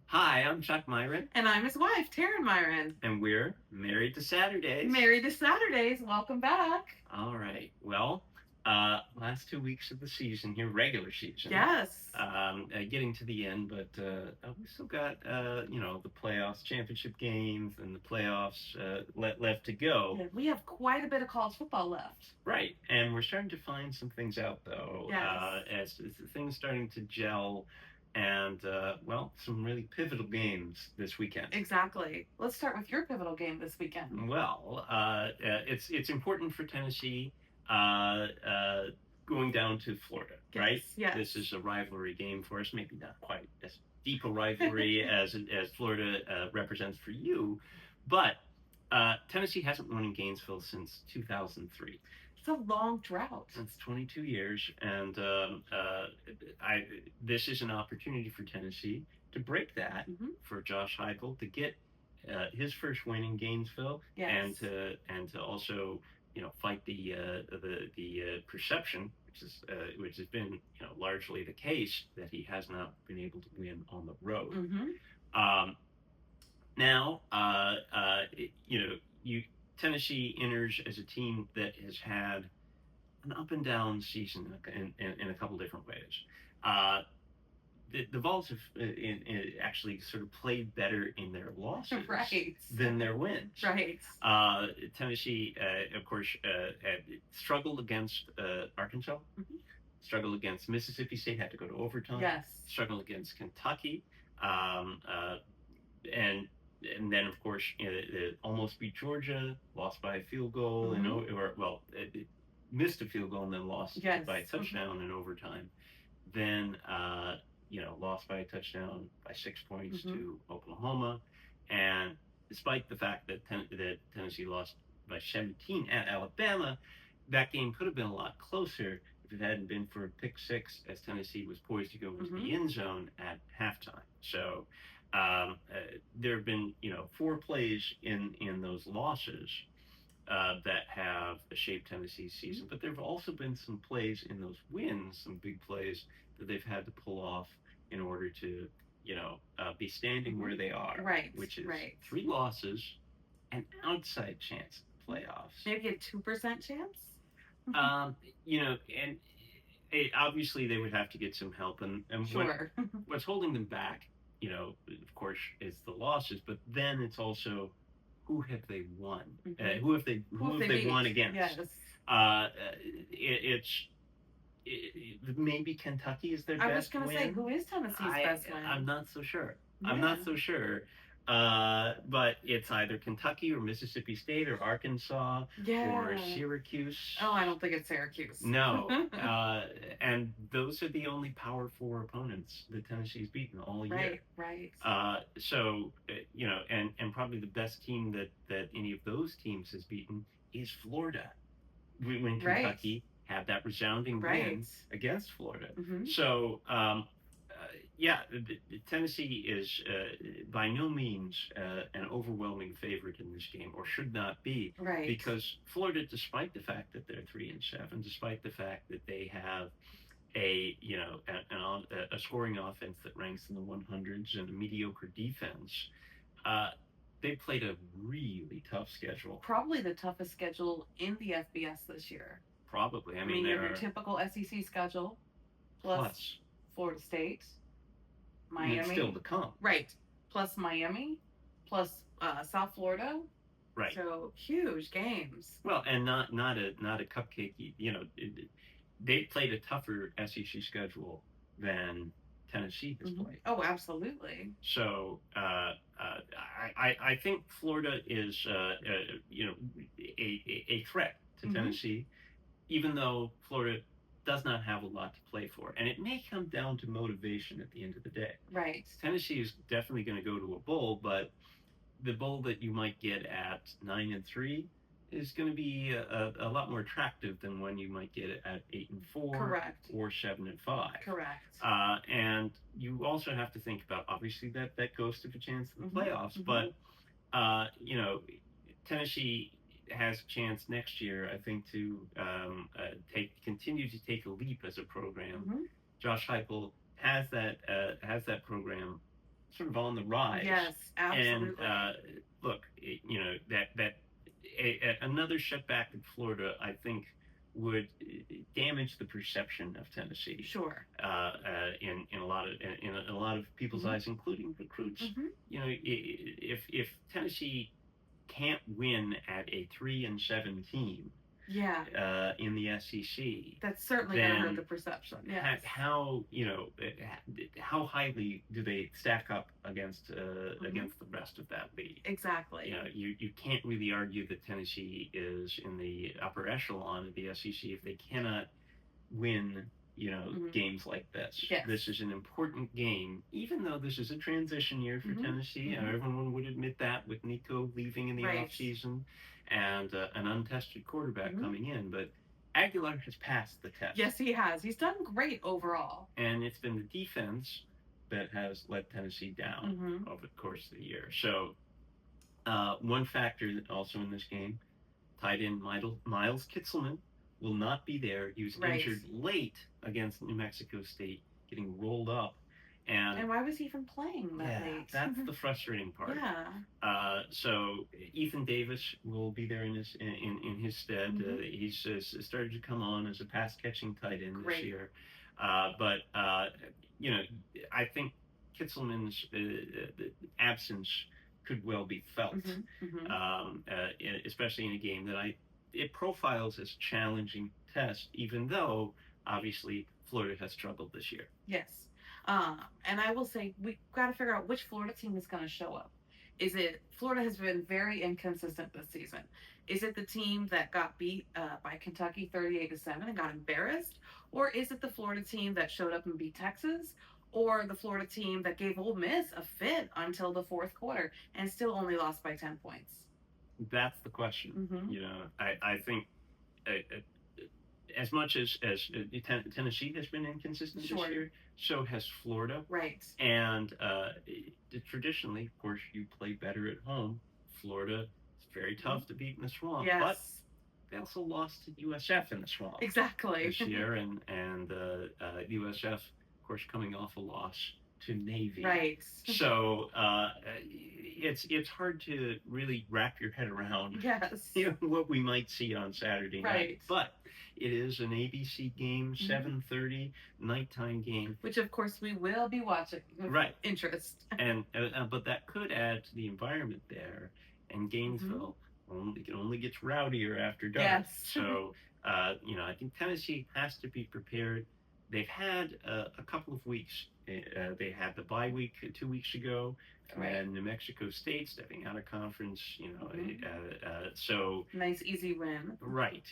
Hi, I'm Chuck Myron, And I'm his wife, Taryn Myron. and we're married to Saturdays. Married to Saturdays. Welcome back. All right. Well, last 2 weeks of the season here, regular season. Yes. Getting to the end, but we still got the playoffs, championship games, and the playoffs left to go. Yeah, we have quite a bit of college football left. Right, and we're starting to find some things out though. Yes. As things starting to gel, and some really pivotal games this weekend. Exactly. Let's start with your pivotal game this weekend. Well, it's important for Tennessee uh, uh, going down to Florida, Yes, right? yes. This is a rivalry game for us. Maybe not quite as deep a rivalry as Florida represents for you, but Tennessee hasn't won in Gainesville since 2003. It's a long drought. That's 22 years, and this is an opportunity for Tennessee to break that, for Josh Heupel to get his first win in Gainesville, Yes. and to also fight the perception, which has been largely the case, that he has not been able to win on the road. Now, you Tennessee enters as a team that has had an up and down season in a couple different ways. The Vols have actually sort of played better in their losses than their wins. Right. Tennessee, of course, struggled against Arkansas, struggled against Mississippi State, had to go to overtime. Yes. Struggled against Kentucky, and then of course almost beat Georgia, lost by a field goal, missed a field goal and then lost by a touchdown in overtime. Then lost by a touchdown by 6 points to Oklahoma, and despite the fact that Tennessee lost by 17 at Alabama, that game could have been a lot closer if it hadn't been for a pick six as Tennessee was poised to go into the end zone at halftime. So there have been 4 plays in those losses that have shaped Tennessee's season, but there have also been some plays in those wins, some big plays that they've had to pull off in order to be standing where they are, right? Which is right. 3 losses, an outside chance at playoffs, maybe a 2% chance. And obviously they would have to get some help, and sure. What's holding them back, of course, is the losses, but then it's also who have they won? Who have they won against? Yes. Maybe Kentucky is their best win. I was going to say, who is Tennessee's best win? I'm not so sure. Yeah. I'm not so sure. But it's either Kentucky or Mississippi State or Arkansas or Syracuse. Oh, I don't think it's Syracuse. No. And those are the only Power 4 opponents that Tennessee's beaten all year. Right. So, and probably the best team that any of those teams has beaten is Florida. When Kentucky had that resounding win against Florida. So, Tennessee is by no means an overwhelming favorite in this game, or should not be, because Florida, despite the fact that they're 3-7, despite the fact that they have a scoring offense that ranks in the 100s and a mediocre defense, they played a really tough schedule. Probably the toughest schedule in the FBS this year. Probably. I mean, you have your typical SEC schedule, plus Florida State, Miami. And still to come. Right. Plus Miami, plus South Florida. Right. So huge games. Well, and not a cupcake. They played a tougher SEC schedule than Tennessee has played. Oh, absolutely. So I think Florida is a threat to Tennessee, even though Florida does not have a lot to play for. And it may come down to motivation at the end of the day. Right. Tennessee is definitely going to go to a bowl, but the bowl that you might get at 9-3 is going to be a lot more attractive than one you might get at 8-4. Correct. Or 7-5. Correct. And you also have to think about, obviously, that ghost of a chance in the playoffs, but Tennessee has a chance next year, I think, to continue to take a leap as a program. Josh Heupel has that program sort of on the rise. Yes, absolutely. And look, another setback in Florida, I think, would damage the perception of Tennessee. Sure. In a lot of people's Mhm. eyes, including recruits. Mhm. If Tennessee can't win at a 3-7 team, Yeah. in the SEC, That's certainly going to hurt then the perception. Yes. how highly do they stack up against Mhm. the rest of that league? Exactly. You can't really argue that Tennessee is in the upper echelon of the SEC if they cannot win Mhm. games like this. Yes. This is an important game, even though this is a transition year for Mhm. Tennessee. Mhm. Everyone would admit that, with Nico leaving in the Right. offseason and an untested quarterback Mhm. coming in. But Aguilar has passed the test. Yes, he has. He's done great overall. And it's been the defense that has let Tennessee down Mhm. over the course of the year. So one factor also in this game, tight end Miles Kitselman will not be there. He was Right. injured late against New Mexico State, getting rolled up. And why was he even playing that late? That's the frustrating part. Yeah. So Ethan Davis will be there in his stead. Mhm. He's started to come on as a pass catching tight end Great. this year. But I think Kitselman's absence could well be felt, Mhm. Mhm. especially in a game that it profiles as a challenging test, even though obviously Florida has struggled this year. Yes. And I will say we got to figure out which Florida team is going to show up. Is it Florida has been very inconsistent this season? Is it the team that got beat by Kentucky 38-7 and got embarrassed, or is it the Florida team that showed up and beat Texas, or the Florida team that gave Ole Miss a fit until the fourth quarter and still only lost by 10 points? That's the question. Mhm. I think as much as Tennessee has been inconsistent Sure. this year, so has Florida. Right. And traditionally, of course, you play better at home. Florida is very tough to beat in the swamp. Yes. But they also lost to USF in the swamp Exactly. this year, and USF, of course, coming off a loss to Navy. Right. So it's hard to really wrap your head around Yes. what we might see on Saturday night. Right. But it is an ABC game, 7:30 nighttime game, which of course we will be watching with right. interest. And but that could add to the environment there. And Gainesville only gets rowdier after dark. Yes. So I think Tennessee has to be prepared. They've had a couple of weeks. They had the bye week 2 weeks ago, Right. and New Mexico State stepping out of conference. So nice easy win. Right.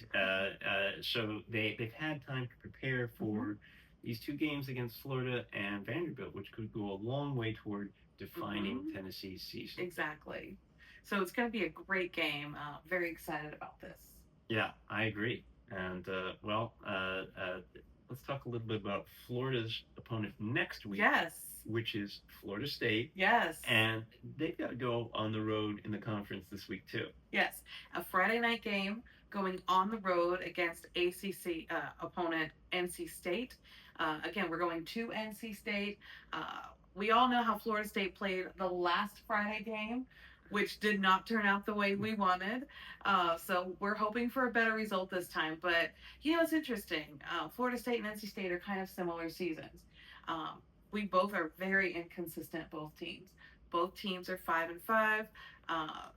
So they've had time to prepare for these two games against Florida and Vanderbilt, which could go a long way toward defining Tennessee's season. Exactly. So it's going to be a great game. Very excited about this. Yeah, I agree. And let's talk a little bit about Florida's opponent next week. Yes. Which is Florida State. Yes. And they've got to go on the road in the conference this week too. Yes. A Friday night game going on the road against ACC opponent NC State. Again, we're going to NC State. We all know how Florida State played the last Friday game, which did not turn out the way we wanted. So we're hoping for a better result this time. But, it's interesting. Florida State and NC State are kind of similar seasons. We both are very inconsistent, both teams. Both teams are 5-5.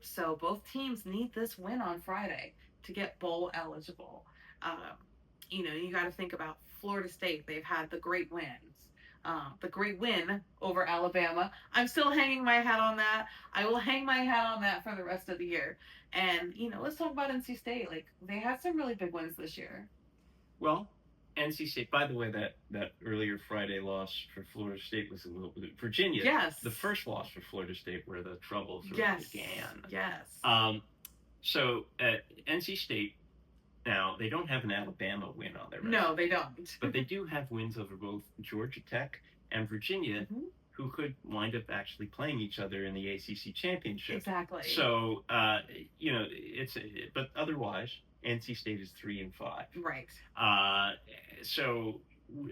So both teams need this win on Friday to get bowl eligible. You got to think about Florida State. They've had the great wins. The great win over Alabama. I'm still hanging my hat on that. I will hang my hat on that for the rest of the year. And, let's talk about NC State. Like, they had some really big wins this year. Well, NC State, by the way, that earlier Friday loss for Florida State was a little bit Virginia. Yes. The first loss for Florida State where the trouble sort of began. Yes. So NC State, now they don't have an Alabama win on their resume. No, they don't. But they do have wins over both Georgia Tech and Virginia, who could wind up actually playing each other in the ACC championship. Exactly. So but otherwise, NC State is 3-5. Right. So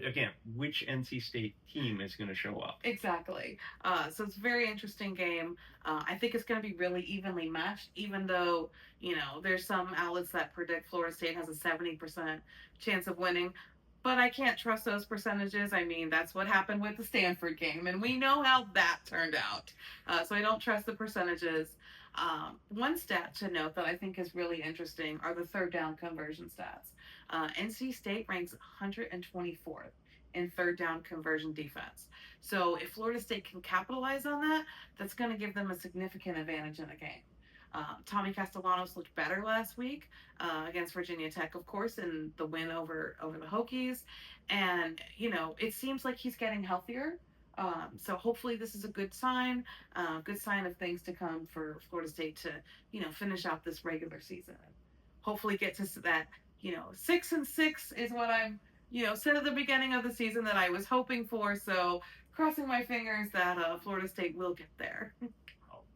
again, which NC State team is going to show up? Exactly. So it's a very interesting game. I think it's going to be really evenly matched, even though, there's some outlets that predict Florida State has a 70% chance of winning. But I can't trust those percentages. I mean, that's what happened with the Stanford game, and we know how that turned out. So I don't trust the percentages. One stat to note that I think is really interesting are the third down conversion stats. NC State ranks 124th in third down conversion defense. So if Florida State can capitalize on that, that's going to give them a significant advantage in a game. Tommy Castellanos looked better last week against Virginia Tech, of course, in the win over the Hokies, and it seems like he's getting healthier. So hopefully this is a good sign of things to come for Florida State to finish out this regular season. Hopefully get to that 6-6 is what I'm said at the beginning of the season that I was hoping for. So crossing my fingers that Florida State will get there.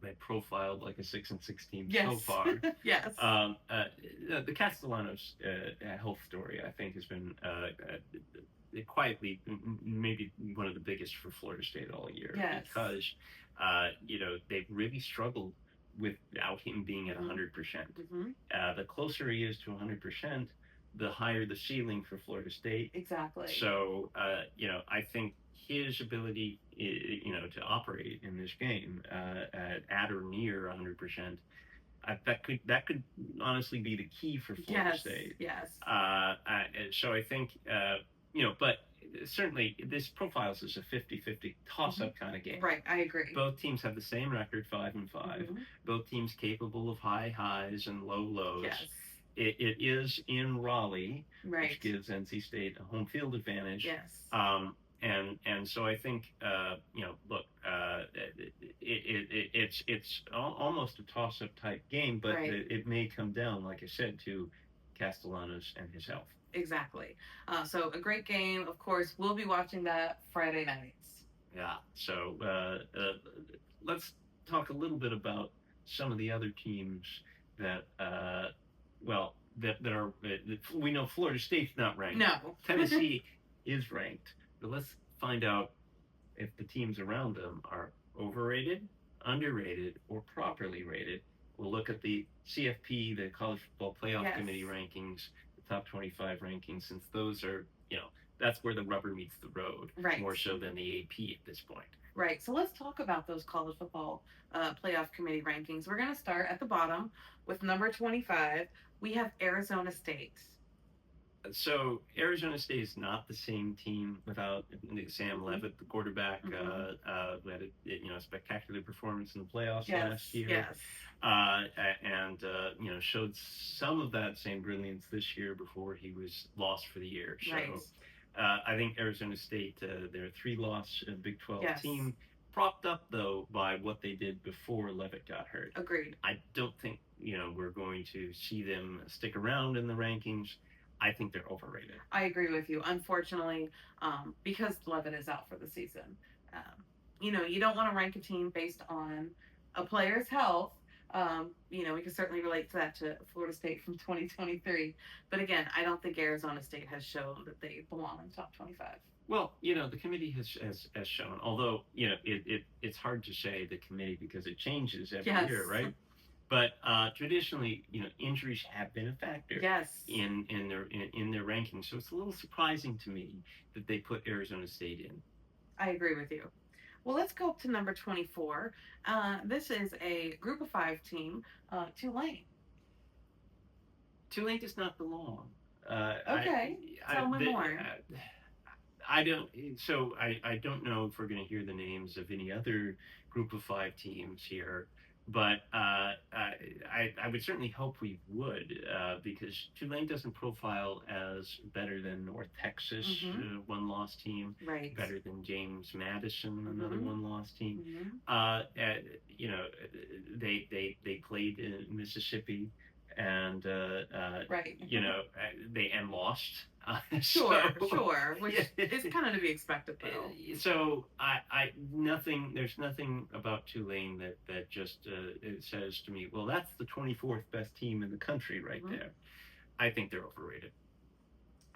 They profiled like a 6-6 team Yes. so far. Yes. The Castellanos health story, I think, has been quietly maybe one of the biggest for Florida State all year. Yes. Because they've really struggled without him being at 100%. The closer he is to 100%, the higher the ceiling for Florida State. Exactly. So I think his ability, to operate in this game at or near 100%, that could honestly be the key for Florida State. Yes. So I think but certainly this profiles as a 50-50 toss-up kind of game. Right, I agree. Both teams have the same record, 5-5. Both teams capable of high highs and low lows. Yes. It is in Raleigh, right, which gives NC State a home field advantage. Yes. And so I think look, it's almost a toss-up type game, but right, it may come down, like I said, to Castellanos and his health. Exactly. So a great game. Of course, we'll be watching that Friday nights. Yeah. So let's talk a little bit about some of the other teams that are. We know Florida State's not ranked. No. Tennessee is ranked. But let's find out if the teams around them are overrated, underrated, or properly rated. We'll look at the CFP, the College Football Playoff Committee rankings, the top 25 rankings, since those are, that's where the rubber meets the road, right, more so than the AP at this point. Right. So let's talk about those College Football Playoff Committee rankings. We're going to start at the bottom with number 25. We have Arizona State. So Arizona State is not the same team without Sam Leavitt, the quarterback. Who had a spectacular performance in the playoffs last year. Yes. And showed some of that same brilliance this year before he was lost for the year. So right. I think Arizona State, they're a 3-loss Big 12 team, propped up though by what they did before Leavitt got hurt. Agreed. I don't think we're going to see them stick around in the rankings. I think they're overrated. I agree with you. Unfortunately, because Leavitt is out for the season, you don't want to rank a team based on a player's health. We can certainly relate to that to Florida State from 2023. But again, I don't think Arizona State has shown that they belong in the top 25. Well, the committee has shown, although, it's hard to say the committee because it changes every year, right? But traditionally, injuries have been a factor in their rankings. So it's a little surprising to me that they put Arizona State in. I agree with you. Well, let's go up to number 24. This is a group of 5 team, Tulane. Tulane does not belong. Okay, tell me more. I don't know if we're going to hear the names of any other group of 5 teams here. But I would certainly hope we would, because Tulane doesn't profile as better than North Texas, one-loss team, right? Better than James Madison, another one-loss team. They played in Mississippi, and right. They lost. Sure, which is kind of to be expected, though. So there's nothing about Tulane that just it says to me, well, that's the 24th best team in the country right there. I think they're overrated.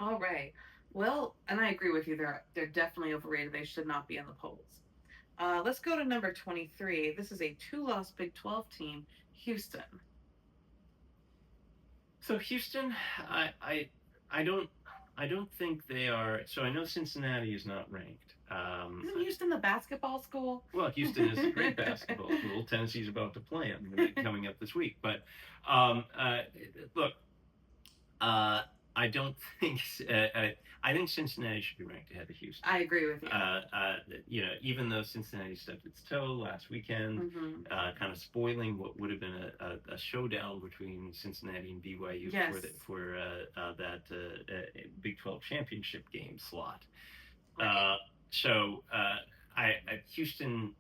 All right. Well, and I agree with you. They're definitely overrated. They should not be in the polls. Let's go to number 23. This is a two-loss Big 12 team, Houston. So Houston, I I I don't I don't think they are. So I know Cincinnati is not ranked. Isn't Houston the basketball school? Well, Houston is a great basketball school. Tennessee's about to play them coming up this week. But look, uh, I don't think I think Cincinnati should be ranked ahead of Houston. I agree with you. Even though Cincinnati stubbed its toe last weekend, kind of spoiling what would have been a showdown between Cincinnati and BYU Yes. for that Big 12 championship game slot. Right. Houston,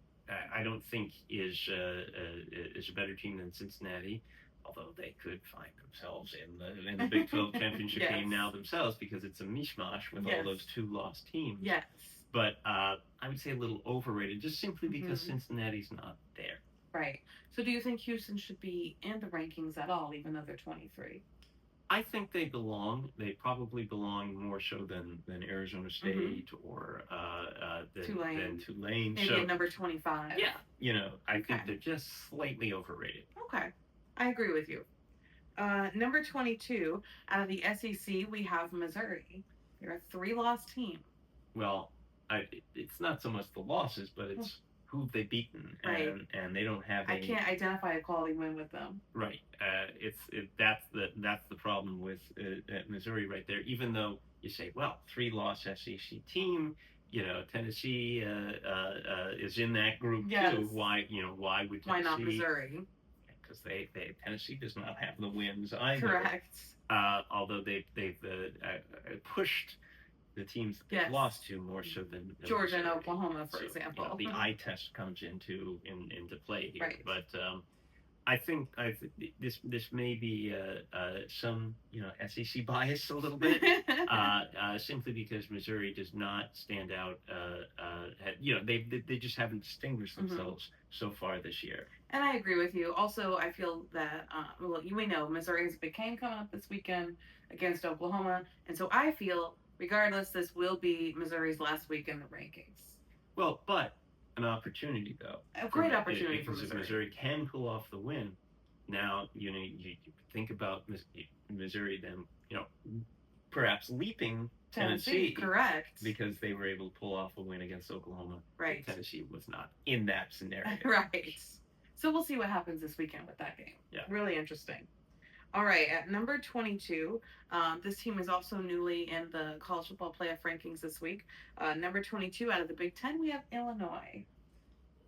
I don't think is a better team than Cincinnati, although they could find themselves in the Big 12 championship Yes. game now themselves because it's a mishmash with all those two lost teams. Yes. But I would say a little overrated, just simply because Cincinnati's not there. Right. So do you think Houston should be in the rankings at all, even though they're 23? I think they belong. They probably belong more so than Arizona State or than Tulane. Maybe so, at number 25. Yeah, I think they're just slightly overrated. Okay, I agree with you. Number 22, out of the SEC, we have Missouri. They're a three-loss team. Well, it's not so much the losses, but it's who've they beaten, and they don't have. I can't identify a quality win with them. Right. That's the problem with Missouri right there. Even though you say, well, 3-loss SEC team, Tennessee is in that group too. Why would Tennessee? Why not Missouri? Because Tennessee does not have the wins either. Correct. Although they've pushed the teams that they've lost to more so than Georgia Missouri. and Oklahoma, for example. The eye test comes into play here. Right. But I think this may be some SEC bias a little bit, simply because Missouri does not stand out. They just haven't distinguished themselves so far this year. And I agree with you. Also, I feel that you may know Missouri has a big game coming up this weekend against Oklahoma, and so I feel, regardless, this will be Missouri's last week in the rankings. Well, but an opportunity though. A great opportunity for Missouri. Missouri. If Missouri can pull off the win, now you think about Missouri then perhaps leaping Tennessee. Correct. Because they were able to pull off a win against Oklahoma. Right. Tennessee was not in that scenario. Right. So we'll see what happens this weekend with that game. Yeah. Really interesting. All right, at number 22, this team is also newly in the college football playoff rankings this week. Number 22 out of the Big Ten, we have Illinois.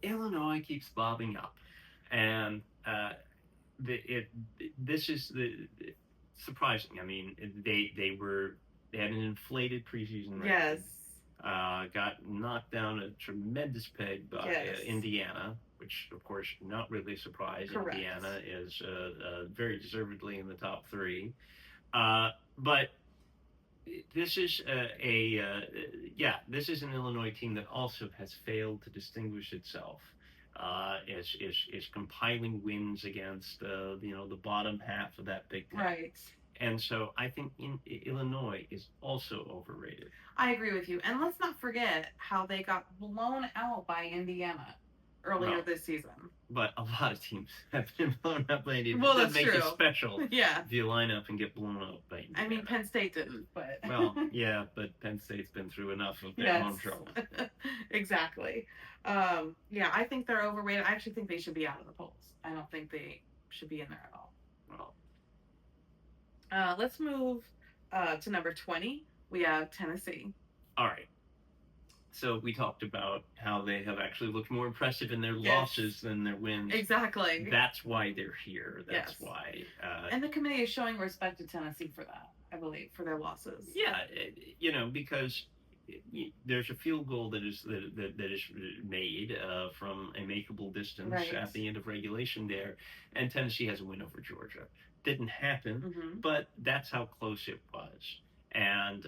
Illinois keeps bobbing up, and this is surprising. I mean, they had an inflated preseason record. Yes. Got knocked down a tremendous peg by Indiana, which, of course, not really a surprise. Correct. Indiana is very deservedly in the top 3. But this is this is an Illinois team that also has failed to distinguish itself. Is compiling wins against the bottom half of that Big Ten. Right. And so I think Illinois is also overrated. I agree with you. And let's not forget how they got blown out by Indiana earlier this season. But a lot of teams have been blown up by Indiana. Well, that that's makes true. it special. Yeah. If you line up and get blown up by Indiana. I mean, Penn State didn't, but... Well, yeah, but Penn State's been through enough of their home trouble. Exactly. Yeah, I think they're overrated. I actually think they should be out of the polls. I don't think they should be in there at all. Well, let's move to number 20. We have Tennessee. All right. So we talked about how they have actually looked more impressive in their losses than their wins. Exactly. That's why they're here. That's why. And the committee is showing respect to Tennessee for that, I believe, for their losses. Yeah, because there's a field goal that is made from a makeable distance at the end of regulation there, and Tennessee has a win over Georgia. Didn't happen, but that's how close it was. And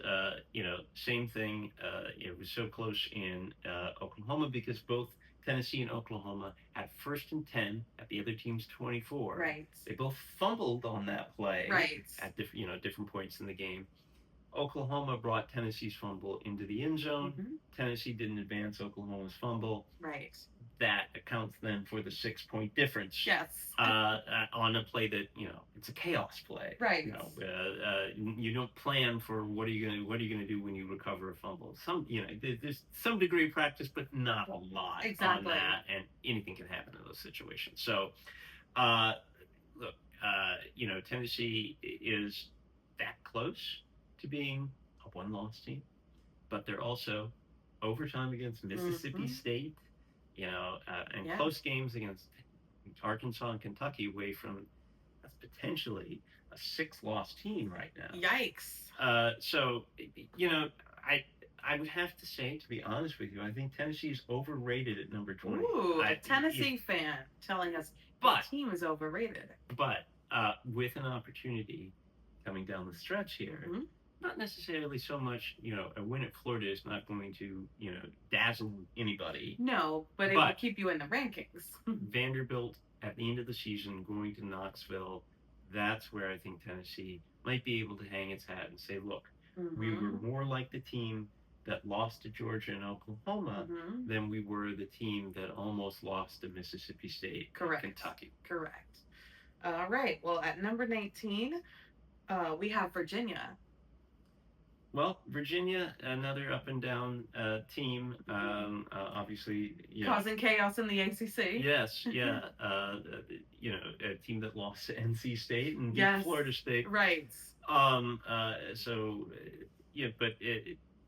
same thing. It was so close in Oklahoma because both Tennessee and Oklahoma had 1st and 10 at the other team's 24. Right. They both fumbled on that play. Right. At different points in the game. Oklahoma brought Tennessee's fumble into the end zone. Mhm. Tennessee didn't advance Oklahoma's fumble. Right. That accounts then for the 6-point difference. Yes. On a play that it's a chaos play. Right. You don't plan for what are you gonna do when you recover a fumble. There's some degree of practice, but not a lot Exactly. on that, and anything can happen in those situations. So, uh, look, Tennessee is that close to being a one-loss team, but they're also overtime against Mississippi State, and Yeah. close games against Arkansas and Kentucky away from that's potentially a 6-loss team right now. Yikes. So, I would have to say, to be honest with you, I think Tennessee's overrated at number 20. Ooh, a Tennessee fan telling us the team is overrated. But with an opportunity coming down the stretch here, not necessarily so much, a win at Florida is not going to, dazzle anybody. No, but it will keep you in the rankings. Vanderbilt at the end of the season going to Knoxville, that's where I think Tennessee might be able to hang its hat and say, look, we were more like the team that lost to Georgia and Oklahoma than we were the team that almost lost to Mississippi State and Kentucky. Correct. All right. Well, at number 19, we have Virginia. Well, Virginia, another up and down team, obviously. Causing chaos in the ACC. Yes, yeah. A team that lost to NC State and beat Florida State. Right. But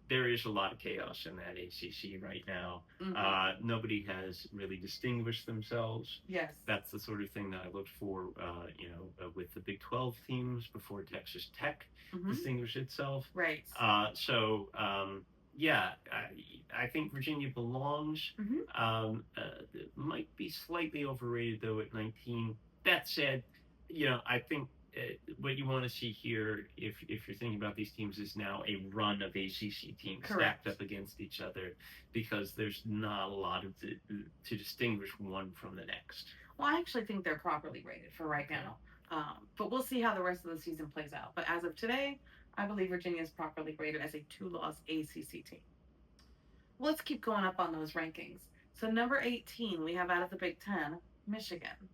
there is a lot of chaos in that ACC right now. Nobody has really distinguished themselves. Yes. That's the sort of thing that I looked for, with the Big 12 teams before Texas Tech distinguished itself. Right. I think Virginia belongs. Might be slightly overrated, though, at 19. That said, I think what you want to see here, if you're thinking about these teams, is now a run of ACC teams stacked up against each other, because there's not a lot to distinguish one from the next. Well, I actually think they're properly rated for right now. But we'll see how the rest of the season plays out. But as of today, I believe Virginia is properly rated as a 2-loss ACC team. Well, let's keep going up on those rankings. So number 18, we have out of the Big Ten, Michigan.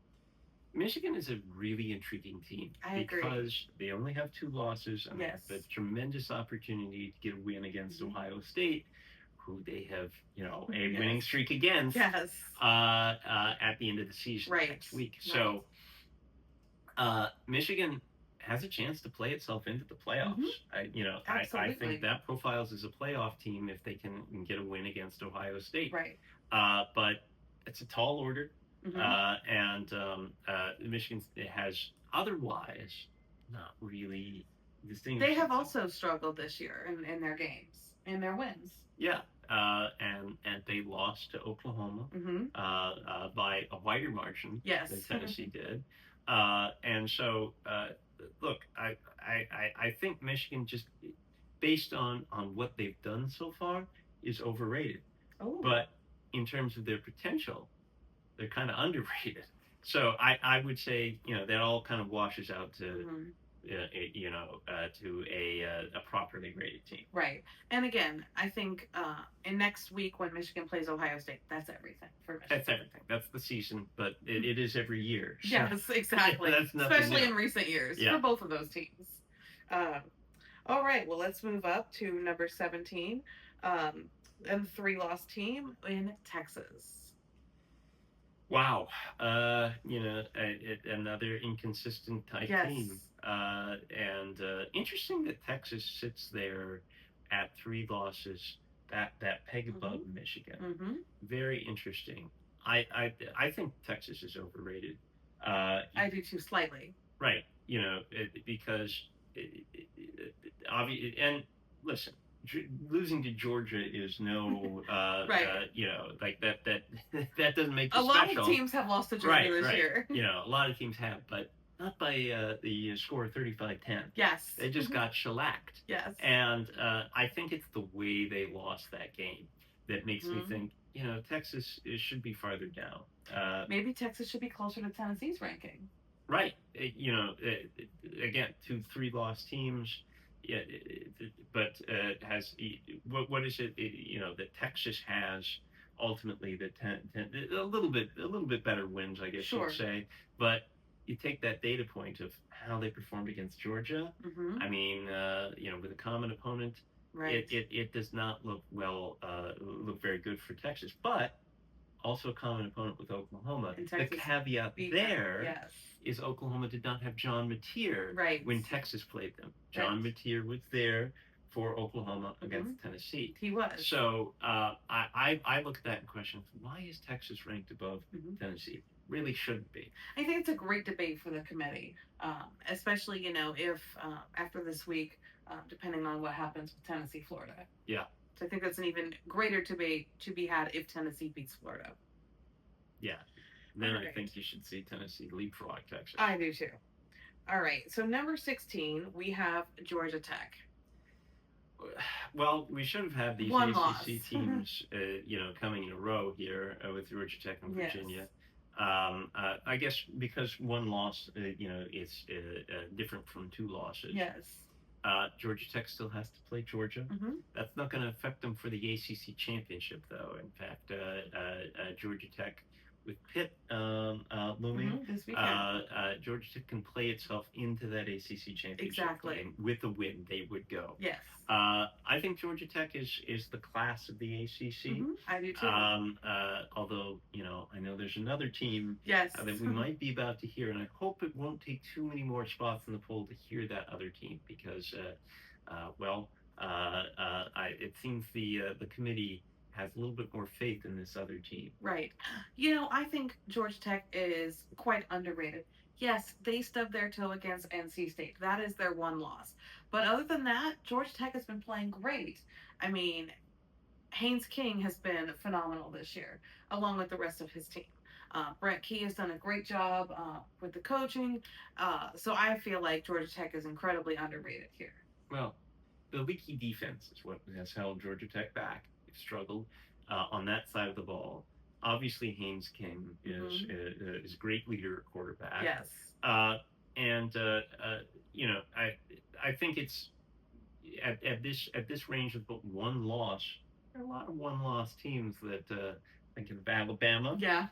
Michigan is a really intriguing team because they only have 2 losses and they have a tremendous opportunity to get a win against Ohio State, who they have, a winning streak against at the end of the season next week. So Michigan has a chance to play itself into the playoffs. I think that profiles as a playoff team if they can get a win against Ohio State. Right. But it's a tall order. And Michigan has otherwise not really distinguished. They have also struggled this year in their games, in their wins. Yeah, and they lost to Oklahoma by a wider margin than Tennessee did. And so, look, I think Michigan, just based on what they've done so far, is overrated. But in terms of their potential, they're kind of underrated. So I would say, that all kind of washes out to, to a properly rated team. Right. And again, I think in next week when Michigan plays Ohio State, that's everything for Michigan. That's everything. That's the season, but it is every year. So yes, exactly. That's especially in recent years for both of those teams. All right. Well, let's move up to number 17, and the 3-loss team in Texas. Wow, another inconsistent type team, and interesting that Texas sits there at 3 losses, that peg above Michigan. Very interesting. I think Texas is overrated. I do too, slightly. Right, because and listen. Losing to Georgia is no, like that doesn't make you special. A lot of teams have lost to Georgia this year. A lot of teams have, but not by the score of 35-10. Yes. They just got shellacked. Yes. And I think it's the way they lost that game that makes me think, Texas should be farther down. Maybe Texas should be closer to Tennessee's ranking. Right. Again, 2 3-loss teams. but has what is it? That Texas has ultimately a little bit better wins, I guess Sure. you'd say. But you take that data point of how they performed against Georgia. Mm-hmm. I mean, with a common opponent, Right. it does not look very good for Texas, but also a common opponent with Oklahoma. And The Texas caveat beat them. there Yes. is Oklahoma did not have John Mateer Right. when Texas played them. John Mateer was there for Oklahoma against Tennessee. He was. So I look at that and question, why is Texas ranked above Tennessee? Really shouldn't be. I think it's a great debate for the committee, especially if after this week, depending on what happens with Tennessee, Florida. Yeah. So I think that's an even greater debate to be had if Tennessee beats Florida. Yeah. Then I think you should see Tennessee leapfrog Texas. I do too. All right. So number 16, we have Georgia Tech. Well, we should have had these ACC teams, coming in a row here with Georgia Tech and Virginia. Yes. I guess because one loss, is different from two losses. Yes. Georgia Tech still has to play Georgia. Mm-hmm. That's not going to affect them for the ACC championship, though. In fact, Georgia Tech, with Pitt looming, this weekend, Georgia Tech can play itself into that ACC championship game. With a win, they would go. Yes. I think Georgia Tech is the class of the ACC. Mm-hmm. I do too. Although, I know there's another team yes. That we might be about to hear, and I hope it won't take too many more spots in the poll to hear that other team because, it seems the committee has a little bit more faith in this other team. Right. I think Georgia Tech is quite underrated. Yes, they stubbed their toe against NC State. That is their one loss. But other than that, Georgia Tech has been playing great. I mean, Haynes King has been phenomenal this year, along with the rest of his team. Brent Key has done a great job with the coaching. So I feel like Georgia Tech is incredibly underrated here. Well, the leaky defense is what has held Georgia Tech back. They've struggled on that side of the ball. Obviously, Haynes King is a great leader at quarterback. Yes. I think it's at this range of but one loss. There are a lot of one-loss teams that think of Alabama. Yeah.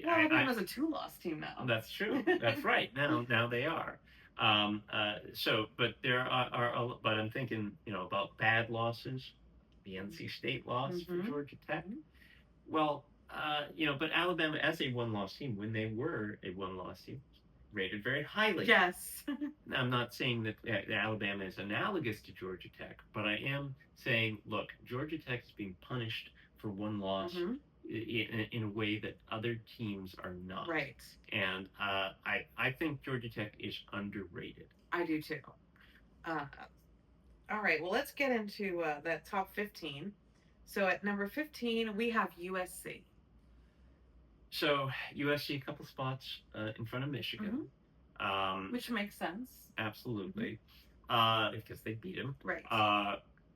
Alabama's a two-loss team now. That's true. That's right. Now they are. But there are but I'm thinking, about bad losses. The NC State loss for Georgia Tech. Well, but Alabama as a one-loss team, when they were a one-loss team, rated very highly. Yes. I'm not saying that Alabama is analogous to Georgia Tech, but I am saying, look, Georgia Tech is being punished for one loss in a way that other teams are not. Right. And I think Georgia Tech is underrated. I do too. All right, well, let's get into that top 15. So at number 15, we have USC. So USC, a couple spots in front of Michigan. Which makes sense. Absolutely. Because they beat them. Right.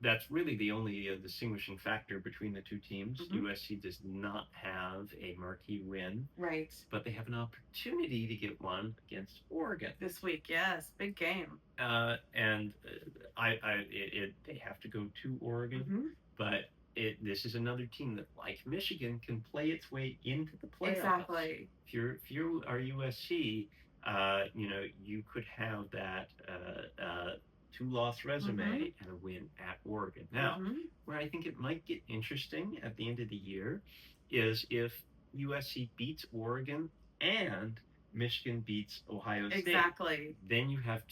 That's really the only distinguishing factor between the two teams. USC does not have a marquee win. Right. But they have an opportunity to get one against Oregon. This week, yes. Big game. And they have to go to Oregon. But this is another team that, like Michigan, can play its way into the playoffs. Exactly. If you are USC, you could have that two-loss resume and a win at Oregon. Now, where I think it might get interesting at the end of the year is if USC beats Oregon and Michigan beats Ohio State. Exactly. Then you have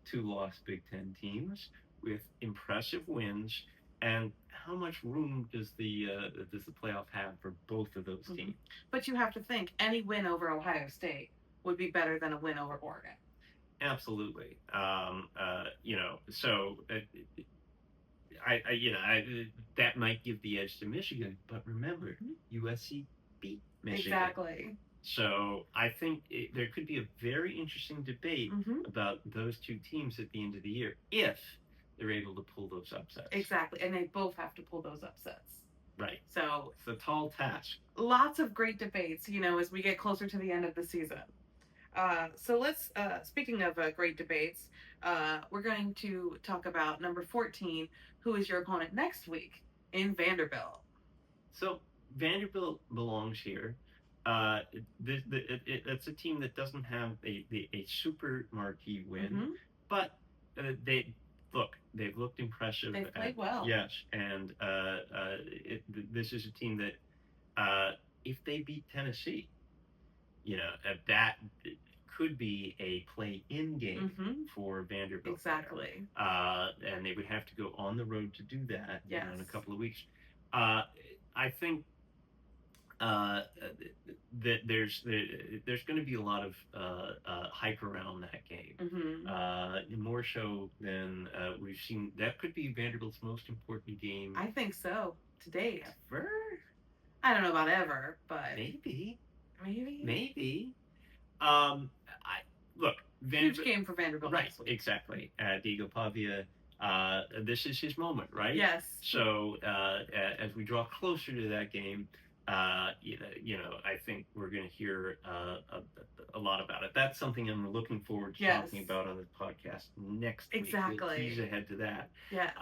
two-loss Big Ten teams with impressive wins. And how much room does the playoff have for both of those teams? But you have to think any win over Ohio State would be better than a win over Oregon. Absolutely. That might give the edge to Michigan, but remember, USC beat Michigan. Exactly. So I think there could be a very interesting debate about those two teams at the end of the year if they're able to pull those upsets. Exactly, and they both have to pull those upsets. Right. So it's a tall task. Lots of great debates, as we get closer to the end of the season. So let's, speaking of great debates, we're going to talk about number 14, who is your opponent next week in Vanderbilt. So Vanderbilt belongs here. It's a team that doesn't have a super marquee win, Mm-hmm. but they've looked impressive. They've played well. Yes, and this is a team that if they beat Tennessee, that could be a play-in game Mm-hmm. for Vanderbilt. Exactly. And they would have to go on the road to do that Yes. in a couple of weeks. I think that there's going to be a lot of hype around that game, more so than we've seen. That could be Vanderbilt's most important game. I think so. To date. Ever? I don't know about ever, but maybe. I look. Huge game for Vanderbilt. Right, exactly. Diego Pavia. This is his moment, right? Yes. So as we draw closer to that game, I think we're going to hear a lot about it. That's something I'm looking forward to talking about on the podcast next week. Exactly. We'll tease ahead to that. Yes.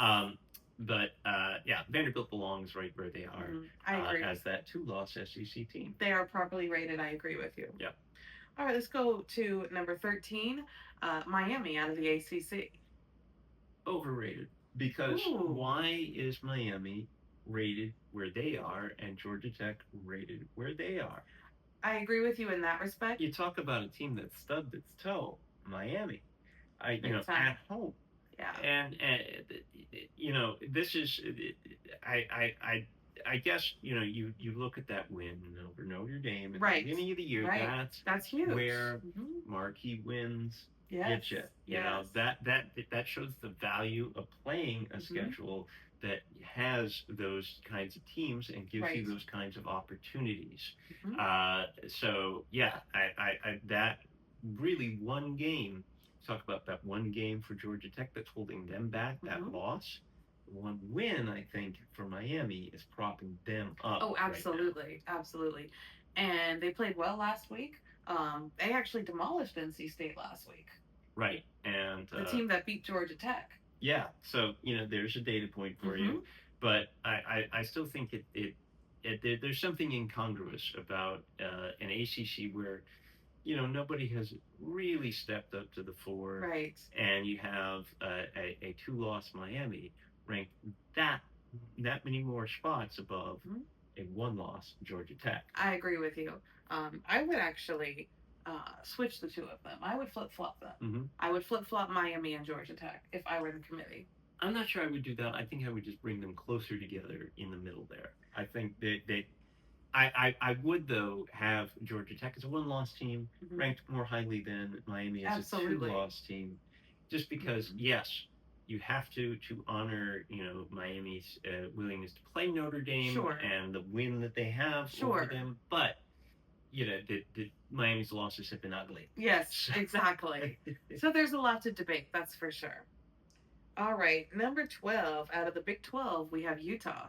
But Vanderbilt belongs right where they are. I agree. As that 2-loss SEC team. They are properly rated. I agree with you. Yeah. All right, let's go to number 13, Miami out of the ACC. Overrated. Because why is Miami rated where they are and Georgia Tech rated where they are? I agree with you in that respect. You talk about a team that stubbed its toe, Miami, at home. Yeah. And this is, I guess, you look at that win over Notre Dame at the beginning of the year. Right. That's huge. Where marquee wins get you. That shows the value of playing a schedule that has those kinds of teams and gives you those kinds of opportunities. So yeah, I that really one game. Talk about that one game for Georgia Tech that's holding them back. That loss. One win, I think, for Miami is propping them up. Oh, absolutely, absolutely. And they played well last week. They actually demolished NC State last week. Right, and the team that beat Georgia Tech. Yeah, so there's a data point for you, but I still think there's something incongruous about an ACC where nobody has really stepped up to the fore, right? And you have a 2-loss Miami ranked that many more spots above a 1-loss Georgia Tech. I agree with you. I would actually switch the two of them. I would flip-flop them. I would flip-flop Miami and Georgia Tech if I were the committee. I'm not sure I would do that. I think I would just bring them closer together in the middle there. I think I would, though, have Georgia Tech as a 1-loss team ranked more highly than Miami as a 2-loss team. Just because, yes, you have to honor, Miami's willingness to play Notre Dame and the win that they have over them. But, the Miami's losses have been ugly. Yes, exactly. So there's a lot to debate, that's for sure. All right, number 12, out of the Big 12, we have Utah.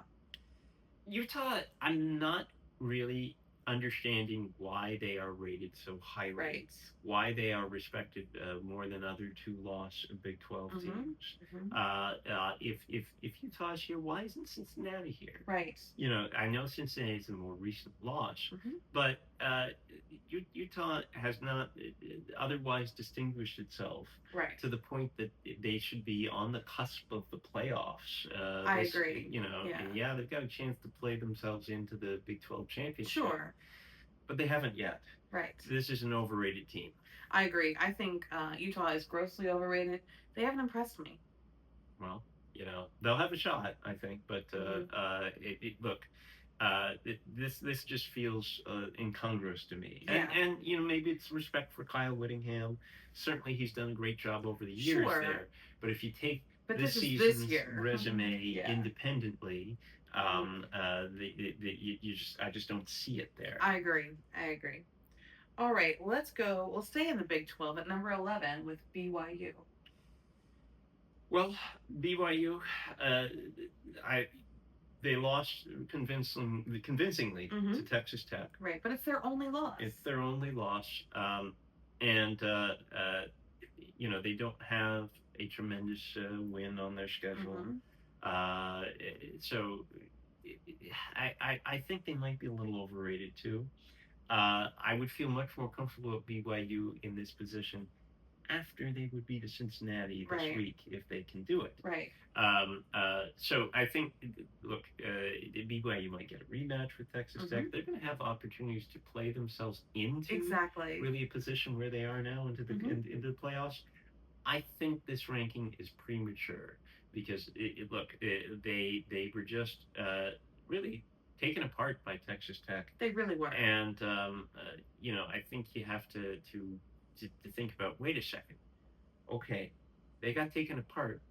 Utah, I'm not really understanding why they are rated so highly, why they are respected more than other 2-loss Big 12 teams. If Utah's here, why isn't Cincinnati here? Right. I know Cincinnati's a more recent loss, but Utah has not otherwise distinguished itself to the point that they should be on the cusp of the playoffs. I agree. And they've got a chance to play themselves into the Big 12 championship. Sure. But they haven't yet. Right. This is an overrated team. I agree. I think Utah is grossly overrated. They haven't impressed me. Well, they'll have a shot, I think. But look, this just feels incongruous to me. And maybe it's respect for Kyle Whittingham. Certainly, he's done a great job over the years there. But if you take this season's resume independently, I just don't see it there. I agree. All right, let's go. We'll stay in the Big 12 at number 11 with BYU. Well, BYU, they lost convincingly to Texas Tech. Right, but it's their only loss. It's their only loss. and they don't have a tremendous win on their schedule. Mm-hmm. Uh, so I think they might be a little overrated too. I would feel much more comfortable at BYU in this position after they would beat Cincinnati this Right. week if they can do it. Right. So I think, look, BYU might get a rematch with Texas Tech. Mm-hmm. They're going to have opportunities to play themselves into Exactly. really a position where they are now into the Mm-hmm. into the playoffs. I think this ranking is premature because they were just really taken apart by Texas Tech, They really were. and I think you have to think about. Wait a second. Okay, they got taken apart.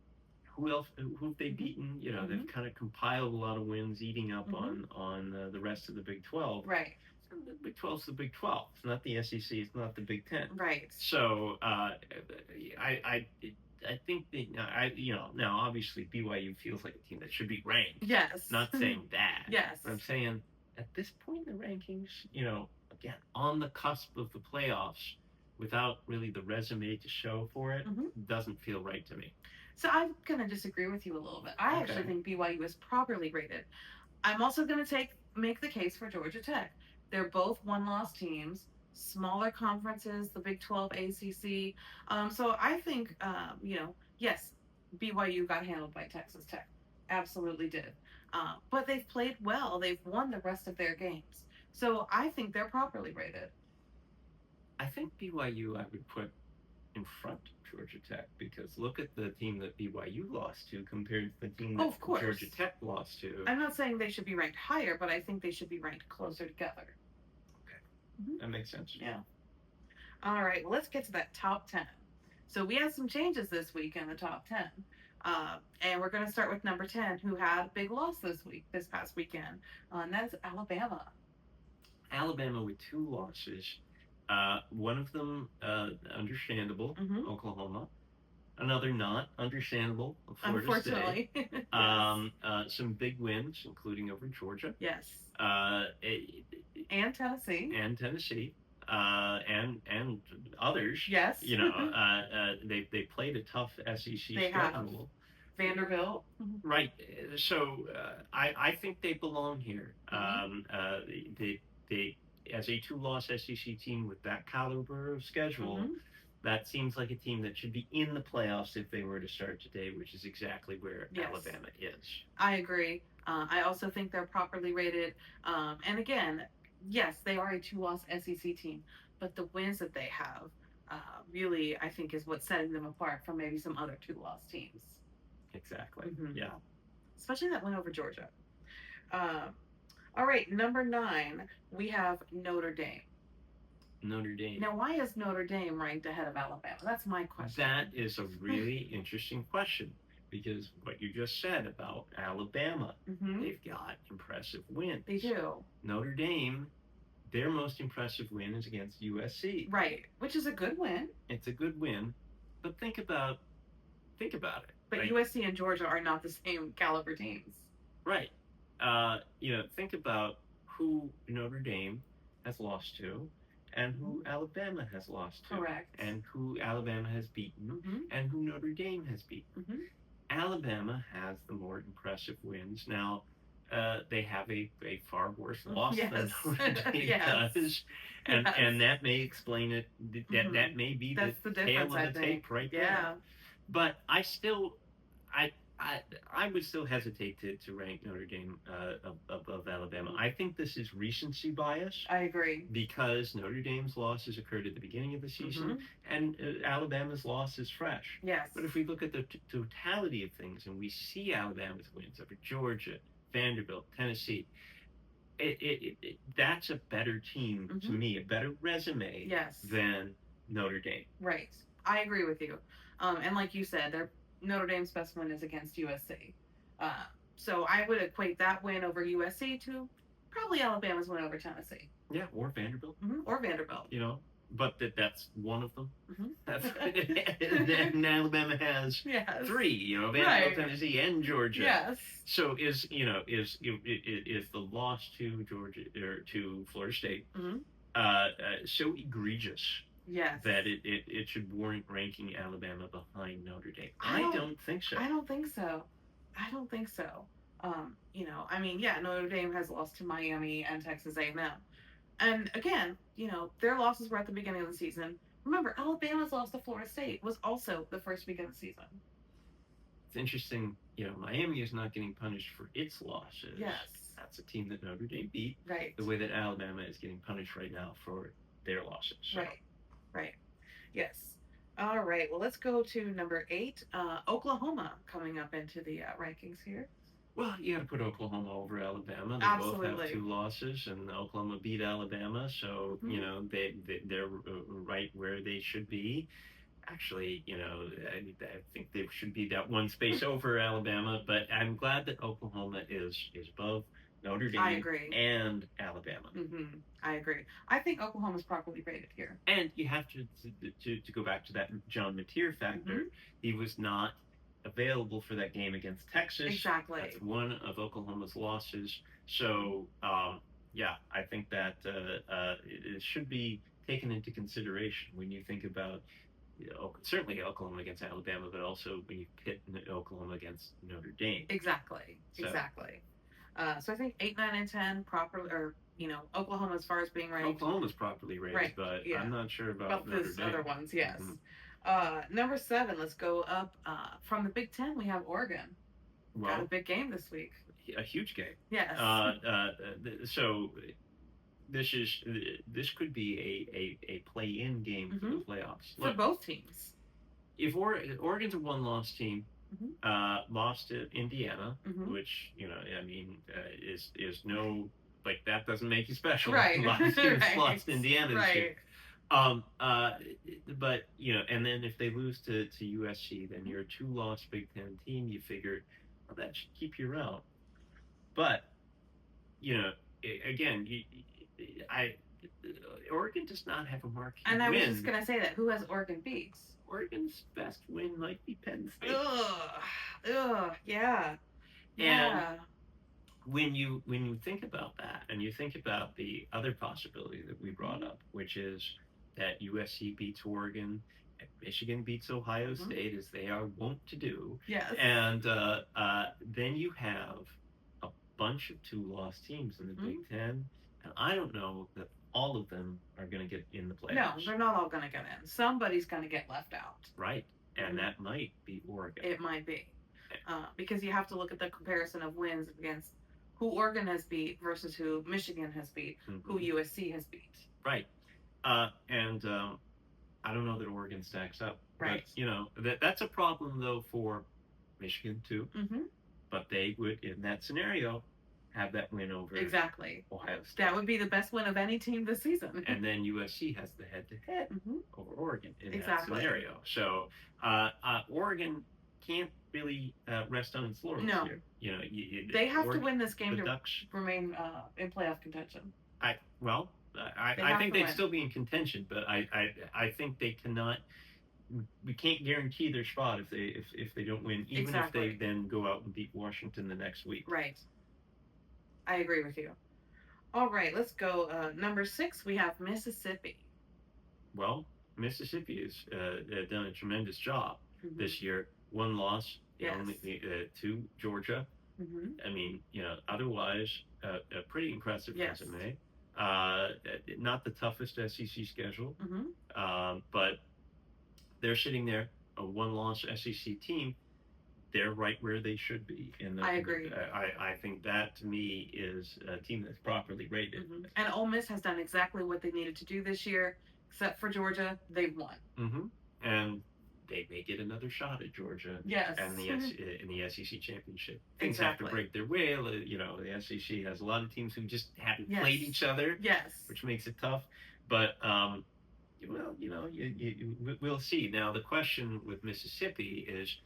Who else? Who've they beaten? Mm-hmm. They've kind of compiled a lot of wins, eating up Mm-hmm. on the rest of the Big 12. Right. The Big 12's the Big 12. It's not the SEC. It's not the Big 10. Right. So I think that now obviously BYU feels like a team that should be ranked. Yes. Not saying that. Yes. But I'm saying at this point in the rankings, again on the cusp of the playoffs, without really the resume to show for it, Mm-hmm. doesn't feel right to me. So I'm gonna disagree with you a little bit. I actually think BYU is properly rated. I'm also gonna make the case for Georgia Tech. They're both one-loss teams, smaller conferences, the Big 12, ACC. So I think, yes, BYU got handled by Texas Tech, absolutely did. But they've played well. They've won the rest of their games. So I think they're properly rated. I think BYU I would put in front of Georgia Tech because look at the team that BYU lost to compared to the team that Georgia Tech lost to. I'm not saying they should be ranked higher, but I think they should be ranked closer together. Okay. Mm-hmm. That makes sense. Yeah. All right, well, let's get to that top 10. So we had some changes this week in the top 10. And we're going to start with number 10, who had a big loss this past weekend. And that's Alabama. Alabama with 2 losses. One of them understandable, mm-hmm. Oklahoma. Another not understandable, Florida State. Yes. Some big wins, including over Georgia. Yes. And Tennessee. And Tennessee. And others. Yes. They played a tough SEC schedule. Have. Vanderbilt. Right. So I think they belong here. Mm-hmm. They as a 2-loss SEC team with that caliber of schedule, mm-hmm. that seems like a team that should be in the playoffs if they were to start today, which is exactly where Alabama is. I agree. I also think they're properly rated. And again, yes, they are a 2-loss SEC team, but the wins that they have really, I think, is what's setting them apart from maybe some other 2-loss teams. Exactly. Mm-hmm. Yeah. Especially that win over Georgia. All right, number 9, we have Notre Dame. Notre Dame. Now, why is Notre Dame ranked ahead of Alabama? That's my question. That is a really interesting question because what you just said about Alabama, mm-hmm. they've got impressive wins. They do. Notre Dame, their most impressive win is against USC. Right, which is a good win. It's a good win, but think about it. But right? USC and Georgia are not the same caliber teams. Right. Think about who Notre Dame has lost to and who Alabama has lost to. Correct. And who Alabama has beaten mm-hmm. and who Notre Dame has beaten. Mm-hmm. Alabama has the more impressive wins. Now, they have a far worse loss than Notre Dame does. And that may explain it. That may be the tail of the tape right there. But I would still hesitate to rank Notre Dame above Alabama. I think this is recency bias. I agree. Because Notre Dame's losses occurred at the beginning of the season, and Alabama's loss is fresh. Yes. But if we look at the totality of things and we see Alabama's wins over Georgia, Vanderbilt, Tennessee, that's a better team to me, a better resume than Notre Dame. Right. I agree with you. And like you said, Notre Dame's best win is against USC. So I would equate that win over USC to probably Alabama's win over Tennessee. Yeah, or Vanderbilt. Mm-hmm. Or Vanderbilt. But that's one of them. Mm-hmm. And Alabama has 3. Vanderbilt, Tennessee, and Georgia. Yes. So is the loss to Georgia or to Florida State so egregious Yes. that it should warrant ranking Alabama behind Notre Dame. I I don't- don't think so. I don't think so. I don't think so. I mean, yeah, Notre Dame has lost to Miami and Texas A&M. And again, their losses were at the beginning of the season. Remember, Alabama's loss to Florida State was also the first week of the season. It's interesting, Miami is not getting punished for its losses. Yes. That's a team that Notre Dame beat. Right. The way that Alabama is getting punished right now for their losses. So. Right. Yes. All right. Well, let's go to number 8, Oklahoma, coming up into the rankings here. Well, you got to put Oklahoma over Alabama. They Absolutely. both have 2 losses, and Oklahoma beat Alabama, so they're right where they should be. Actually, I think they should be that one space over Alabama, but I'm glad that Oklahoma is above Notre Dame I agree. and Alabama. I agree. I think Oklahoma's properly rated here. And you have to go back to that John Mateer factor. He was not available for that game against Texas. Exactly. That's one of Oklahoma's losses. So, I think that it should be taken into consideration when you think about certainly Oklahoma against Alabama, but also when you pit Oklahoma against Notre Dame. Exactly. So I think 8, 9, and 10 properly, or Oklahoma as far as being ranked. Oklahoma's properly rated, but I'm not sure about Notre Dame. Other ones. Yes. Number 7. Let's go up from the Big Ten. We have Oregon. Got a big game this week. A huge game. Yes. So this could be a play-in game for the playoffs for both teams. If Oregon's a 1-loss team, lost to Indiana, which is no, like, that doesn't make you special. Right. A lot of teams lost to Indiana this year. But and then if they lose to USC, then you're a 2-loss Big Ten team. You figure, well, that should keep you around. But again, Oregon does not have a marquee win. And I was just gonna say that. Who has Oregon beat? Oregon's best win might be Penn State. Yeah. And when you think about that, and you think about the other possibility that we brought up, which is that USC beats Oregon, and Michigan beats Ohio State, as they are wont to do. Yes. And then you have a bunch of 2-loss teams in the Big Ten, and I don't know that all of them are going to get in the playoffs. No, they're not all going to get in. Somebody's going to get left out. Right, and that might be Oregon. It might be. Because you have to look at the comparison of wins against who Oregon has beat versus who Michigan has beat, who USC has beat. Right. And I don't know that Oregon stacks up. Right. But, that's a problem, though, for Michigan, too. But they would, in that scenario, have that win over Ohio State. That would be the best win of any team this season. And then USC has the head-to-head over Oregon in that scenario. So Oregon can't really rest on its laurels here. They have to win this game to remain in playoff contention. I think they'd still be in contention, but I think they cannot. We can't guarantee their spot if they don't win, even if they then go out and beat Washington the next week. Right. I agree with you. All right, let's go. Number 6, we have Mississippi. Well, Mississippi has done a tremendous job this year. 1 loss, only to Georgia. I mean, otherwise, a pretty impressive resume. Not the toughest SEC schedule, but they're sitting there, a 1-loss SEC team. They're right where they should be. I agree. I think that, to me, is a team that's properly rated. And Ole Miss has done exactly what they needed to do this year, except for Georgia. They've won. And they may get another shot at Georgia. Yes. And in the SEC championship. Things have to break their way. The SEC has a lot of teams who just haven't played each other. Yes. Which makes it tough. But we'll see. Now the question with Mississippi is,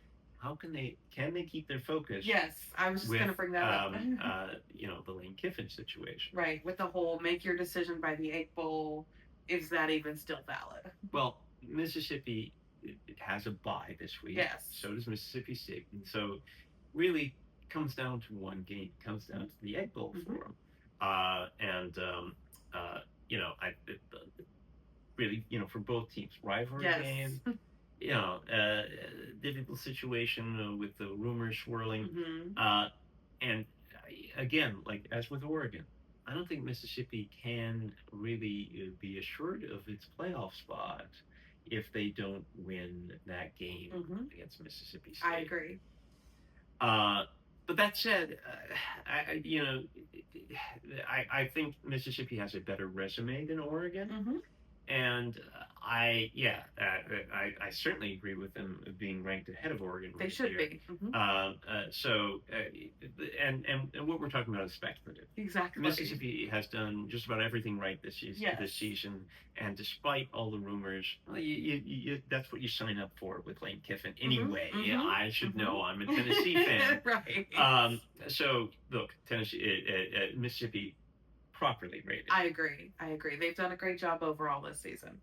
can they keep their focus? Yes, I was just going to bring that up. The Lane Kiffin situation. Right, with the whole make your decision by the Egg Bowl. Is that even still valid? Well, Mississippi it has a bye this week. Yes. So does Mississippi State. And so really comes down to one game. It comes down to the Egg Bowl for them. really, for both teams, rivalry Yes. game. Difficult situation with the rumors swirling. And again, like as with Oregon, I don't think Mississippi can really be assured of its playoff spot if they don't win that game against Mississippi State. I agree. But that said, I think Mississippi has a better resume than Oregon. And I certainly agree with them being ranked ahead of Oregon. They should be. And what we're talking about is speculative. Exactly. Mississippi has done just about everything right this season, and despite all the rumors, that's what you sign up for with Lane Kiffin anyway. I should know. I'm a Tennessee fan. Right. So look, Mississippi. Properly rated. I agree. They've done a great job overall this season.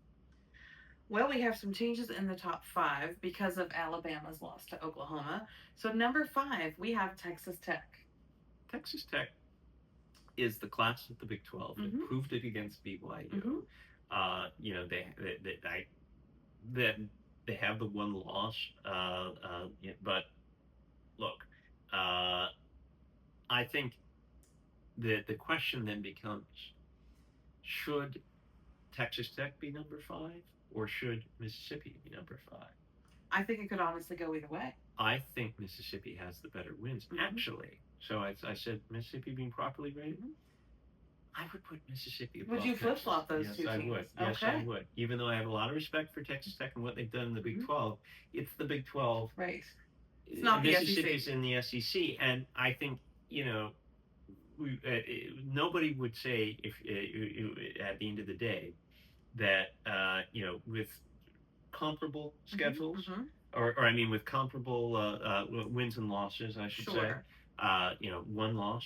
Well, we have some changes in the top 5 because of Alabama's loss to Oklahoma. So number 5, we have Texas Tech. Texas Tech is the class of the Big 12. They proved it against BYU. They have the one loss, but look, I think the question then becomes, should Texas Tech be number 5 or should Mississippi be number 5? I think it could honestly go either way. I think Mississippi has the better wins, actually. So I said Mississippi being properly rated. I would put Mississippi above Would you flip-flop those two teams? I would. Okay. Yes, I would. Even though I have a lot of respect for Texas Tech and what they've done in the Big 12, it's the Big 12. Right. It's not the SEC. Mississippi's in the SEC, and I think, nobody would say if at the end of the day that with comparable schedules or I mean with comparable wins and losses, I should say, one loss,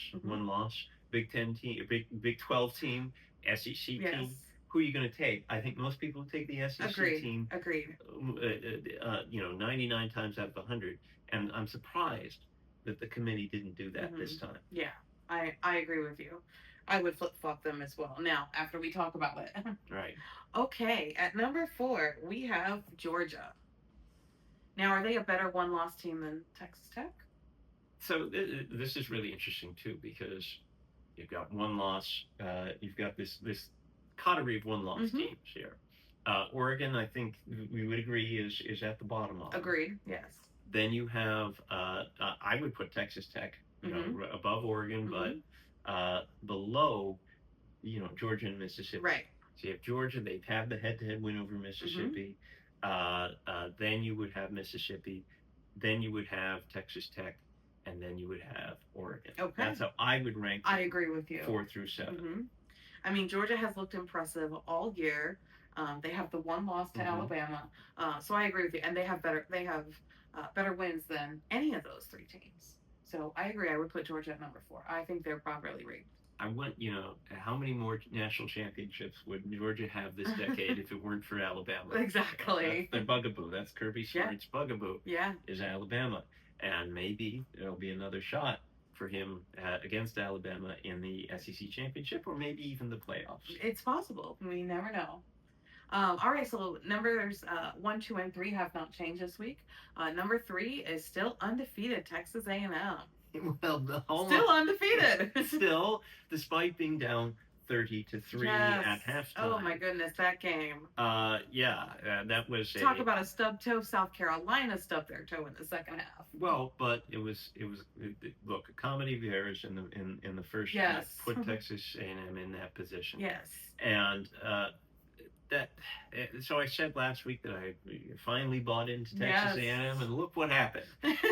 Big 10 team, Big 12 team, SEC team. Who are you going to take? I think most people would take the SEC team. Agreed. 99 times out of 100, and I'm surprised that the committee didn't do that this time. Yeah. I agree with you. I would flip-flop them as well. Now, after we talk about it. Right. Okay, at number 4, we have Georgia. Now, are they a better one-loss team than Texas Tech? So this is really interesting, too, because you've got one loss. You've got this coterie of one-loss teams here. Oregon, I think we would agree, is at the bottom of it. Agreed, yes. Then you have, I would put Texas Tech above Oregon, but below, Georgia and Mississippi. Right. So you have Georgia. They've had the head-to-head win over Mississippi. Then you would have Mississippi. Then you would have Texas Tech, and then you would have Oregon. Okay. That's how I would rank. I agree with you. 4 through 7. I mean, Georgia has looked impressive all year. They have the one loss to Alabama, so I agree with you. And they have better wins than any of those 3 teams. So I agree. I would put Georgia at number 4. I think they're properly ranked. I want, how many more national championships would Georgia have this decade if it weren't for Alabama? Exactly. That's their bugaboo. That's Kirby Smart's bugaboo. Yeah. Is Alabama. And maybe there'll be another shot for him against Alabama in the SEC championship or maybe even the playoffs. It's possible. We never know. All right, so numbers 1, 2, and 3 have not changed this week. Number 3 is still undefeated, Texas A&M. Well, still undefeated. Still, despite being down 30-3 at halftime. Oh my goodness, that game. That was talk about a stub toe. South Carolina stubbed their toe in the second half. Well, but it was look, a comedy of errors in the first half put Texas A&M in that position. Yes. And so I said last week that I finally bought into Texas A&M, and look what happened.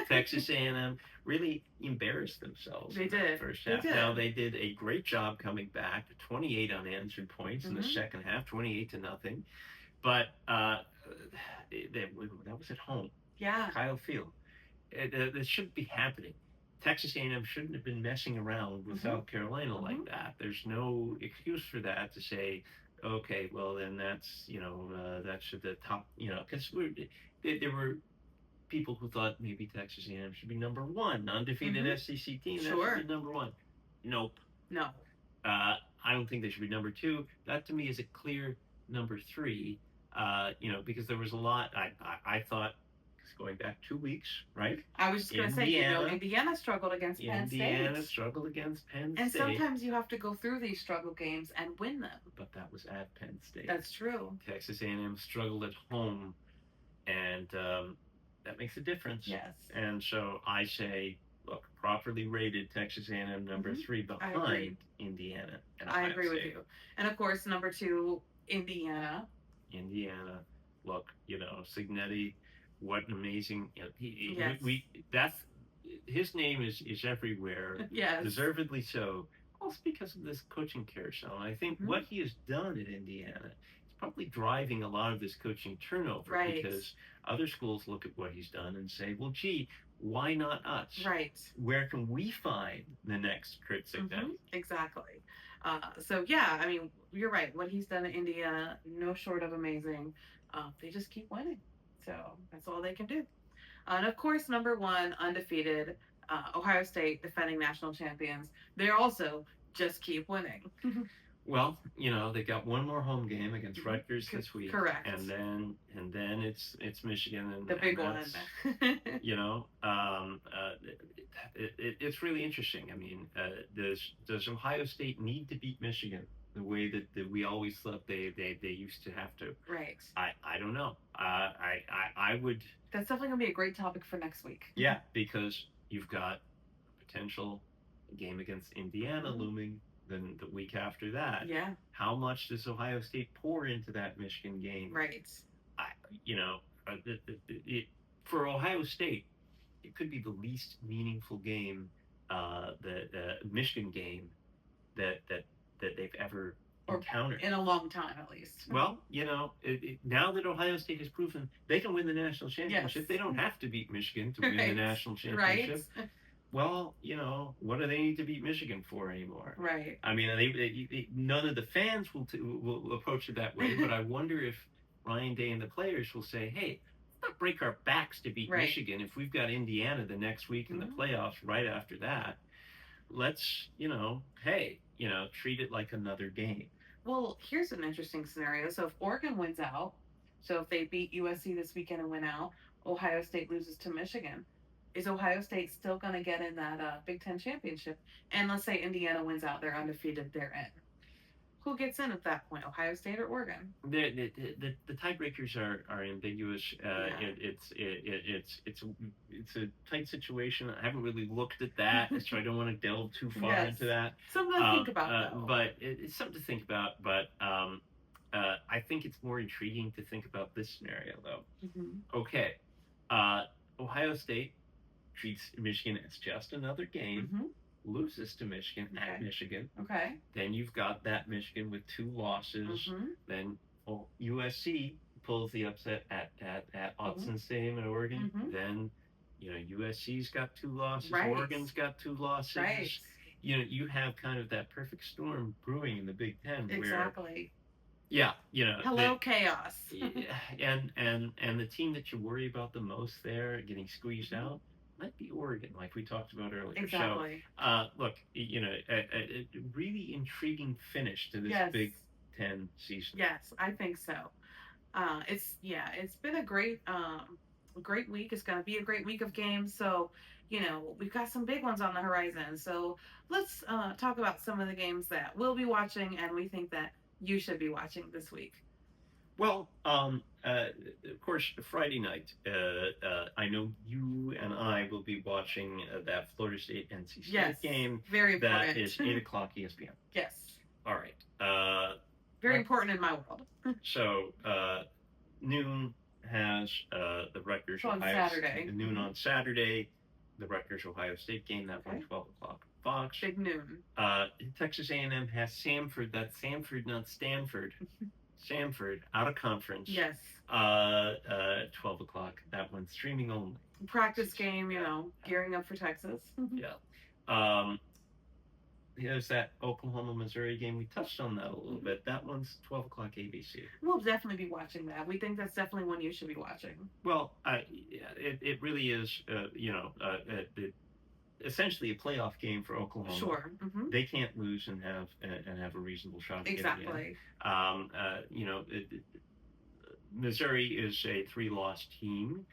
Texas A&M really embarrassed themselves. They in did. The first half. Now they did a great job coming back to 28 unanswered points in the second half, 28-0. But that was at home. Yeah. Kyle Field. This shouldn't be happening. Texas A&M shouldn't have been messing around with South Carolina like that. There's no excuse for that to say, okay, well then that's that's the top, because there were people who thought maybe Texas A&M should be number 1, undefeated SEC team. That should be number 1. Nope. No. I don't think they should be number 2. That to me is a clear number 3. Because there was a lot. I thought, going back 2 weeks, right? I was just going to say, Indiana struggled against Penn State. Indiana struggled against Penn State. And sometimes you have to go through these struggle games and win them. But that was at Penn State. That's true. Texas A&M struggled at home, and that makes a difference. Yes. And so I say, look, properly rated Texas A&M number 3 behind Indiana. And I agree with you. And of course, number 2, Indiana. Look, Signetti, what an amazing. Yes. That's his name is everywhere. Yes. Deservedly so. Also because of this coaching carousel. And I think what he has done at Indiana is probably driving a lot of this coaching turnover. Right. Because other schools look at what he's done and say, well, gee, why not us? Right. Where can we find the next Kurt Signetti? Exactly. So yeah, I mean, you're right. What he's done at Indiana, no short of amazing. They just keep winning. So that's all they can do. And of course, number 1, undefeated, Ohio State, defending national champions. They also just keep winning. Well, they got one more home game against Rutgers this week. Correct. And then it's Michigan and the big one. It's really interesting. I mean, does Ohio State need to beat Michigan the way that we always thought they used to have to? Right. I don't know. I would. That's definitely gonna be a great topic for next week. Yeah, because you've got a potential game against Indiana looming. Then the week after that, how much does Ohio State pour into that Michigan game? Right. For Ohio State, it could be the least meaningful game, the Michigan game that they've ever encountered in a long time, at least. Well, now that Ohio State has proven they can win the national championship, they don't have to beat Michigan to win the national championship. Right. Well, what do they need to beat Michigan for anymore? Right. I mean, none of the fans will approach it that way, but I wonder if Ryan Day and the players will say, hey, let's not break our backs to beat Michigan if we've got Indiana the next week in the playoffs right after that. Let's, treat it like another game. Well, here's an interesting scenario. So if Oregon wins out, so if they beat USC this weekend and win out, Ohio State loses to Michigan. Is Ohio State still going to get in that Big Ten championship? And let's say Indiana wins out, they're undefeated, they're in. Who gets in at that point, Ohio State or Oregon? The tiebreakers are ambiguous. It's a tight situation. I haven't really looked at that, so I don't want to delve too far into that. Something to think about, though. But it's something to think about. But I think it's more intriguing to think about this scenario, though. Okay, Ohio State treats Michigan as just another game, loses to Michigan at Michigan. Okay. Then you've got that Michigan with 2 losses. Then USC pulls the upset at Autzen Stadium in Oregon. Then USC's got 2 losses. Oregon's got 2 losses. Right. You have kind of that perfect storm brewing in the Big Ten. Exactly. Yeah, hello chaos. and the team that you worry about the most there getting squeezed out might be Oregon, like we talked about earlier. Exactly. So, look, a really intriguing finish to this Big Ten season. Yes, I think so. It's been a great week. It's going to be a great week of games. So, we've got some big ones on the horizon. So let's talk about some of the games that we'll be watching and we think that you should be watching this week. Well, of course, Friday night, I know you and I will be watching that Florida State NC State game. Very important. That is 8 o'clock ESPN. Yes. All right. Very important in my world. So, noon has the Rutgers on Saturday. Noon on Saturday, the Rutgers Ohio State game. That one 12 o'clock Fox. Big noon. Texas A&M has Samford. That's Samford, not Stanford. Samford, out of conference. Yes. 12 o'clock. That one's streaming only. Practice game, gearing up for Texas. Yeah. There's that Oklahoma-Missouri game. We touched on that a little bit. That one's 12 o'clock ABC. We'll definitely be watching that. We think that's definitely one you should be watching. Well, it really is, essentially a playoff game for Oklahoma. Sure. They can't lose and have a reasonable shot. Exactly. Missouri is a 3-loss team.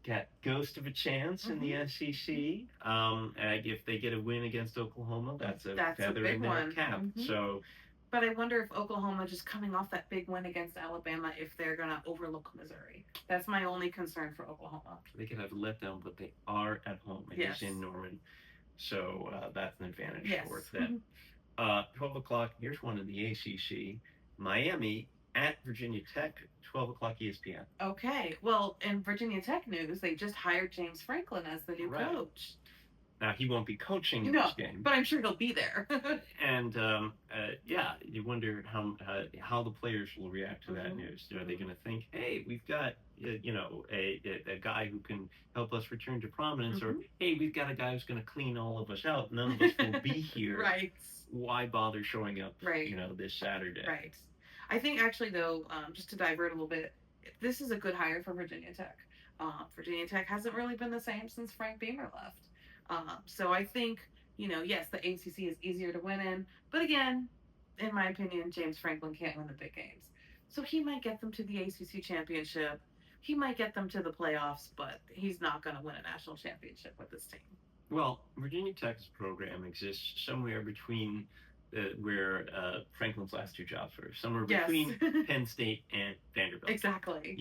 Got ghost of a chance in the SEC. If they get a win against Oklahoma, that's a feather in their cap. So, but I wonder if Oklahoma, just coming off that big win against Alabama, if they're gonna overlook Missouri. That's my only concern for Oklahoma. They could have a letdown, but they are at home. It's in Norman, so that's an advantage for them. 12 o'clock. Here's one in the ACC. Miami at Virginia Tech, 12 o'clock ESPN. Okay. Well, in Virginia Tech news, they just hired James Franklin as the new coach. Now, he won't be coaching this game. But I'm sure he'll be there. And, you wonder how the players will react to that news. Are they going to think, hey, we've got, a guy who can help us return to prominence, or, hey, we've got a guy who's going to clean all of us out. None of us will be here. Right. Why bother showing up, this Saturday? Right. I think actually, though, just to divert a little bit, this is a good hire for Virginia Tech. Virginia Tech hasn't really been the same since Frank Beamer left. So I think, yes, the ACC is easier to win in, but again, in my opinion, James Franklin can't win the big games. So he might get them to the ACC championship. He might get them to the playoffs, but he's not going to win a national championship with this team. Well, Virginia Tech's program exists somewhere between where Franklin's last 2 jobs were, somewhere between Penn State and Vanderbilt. Exactly.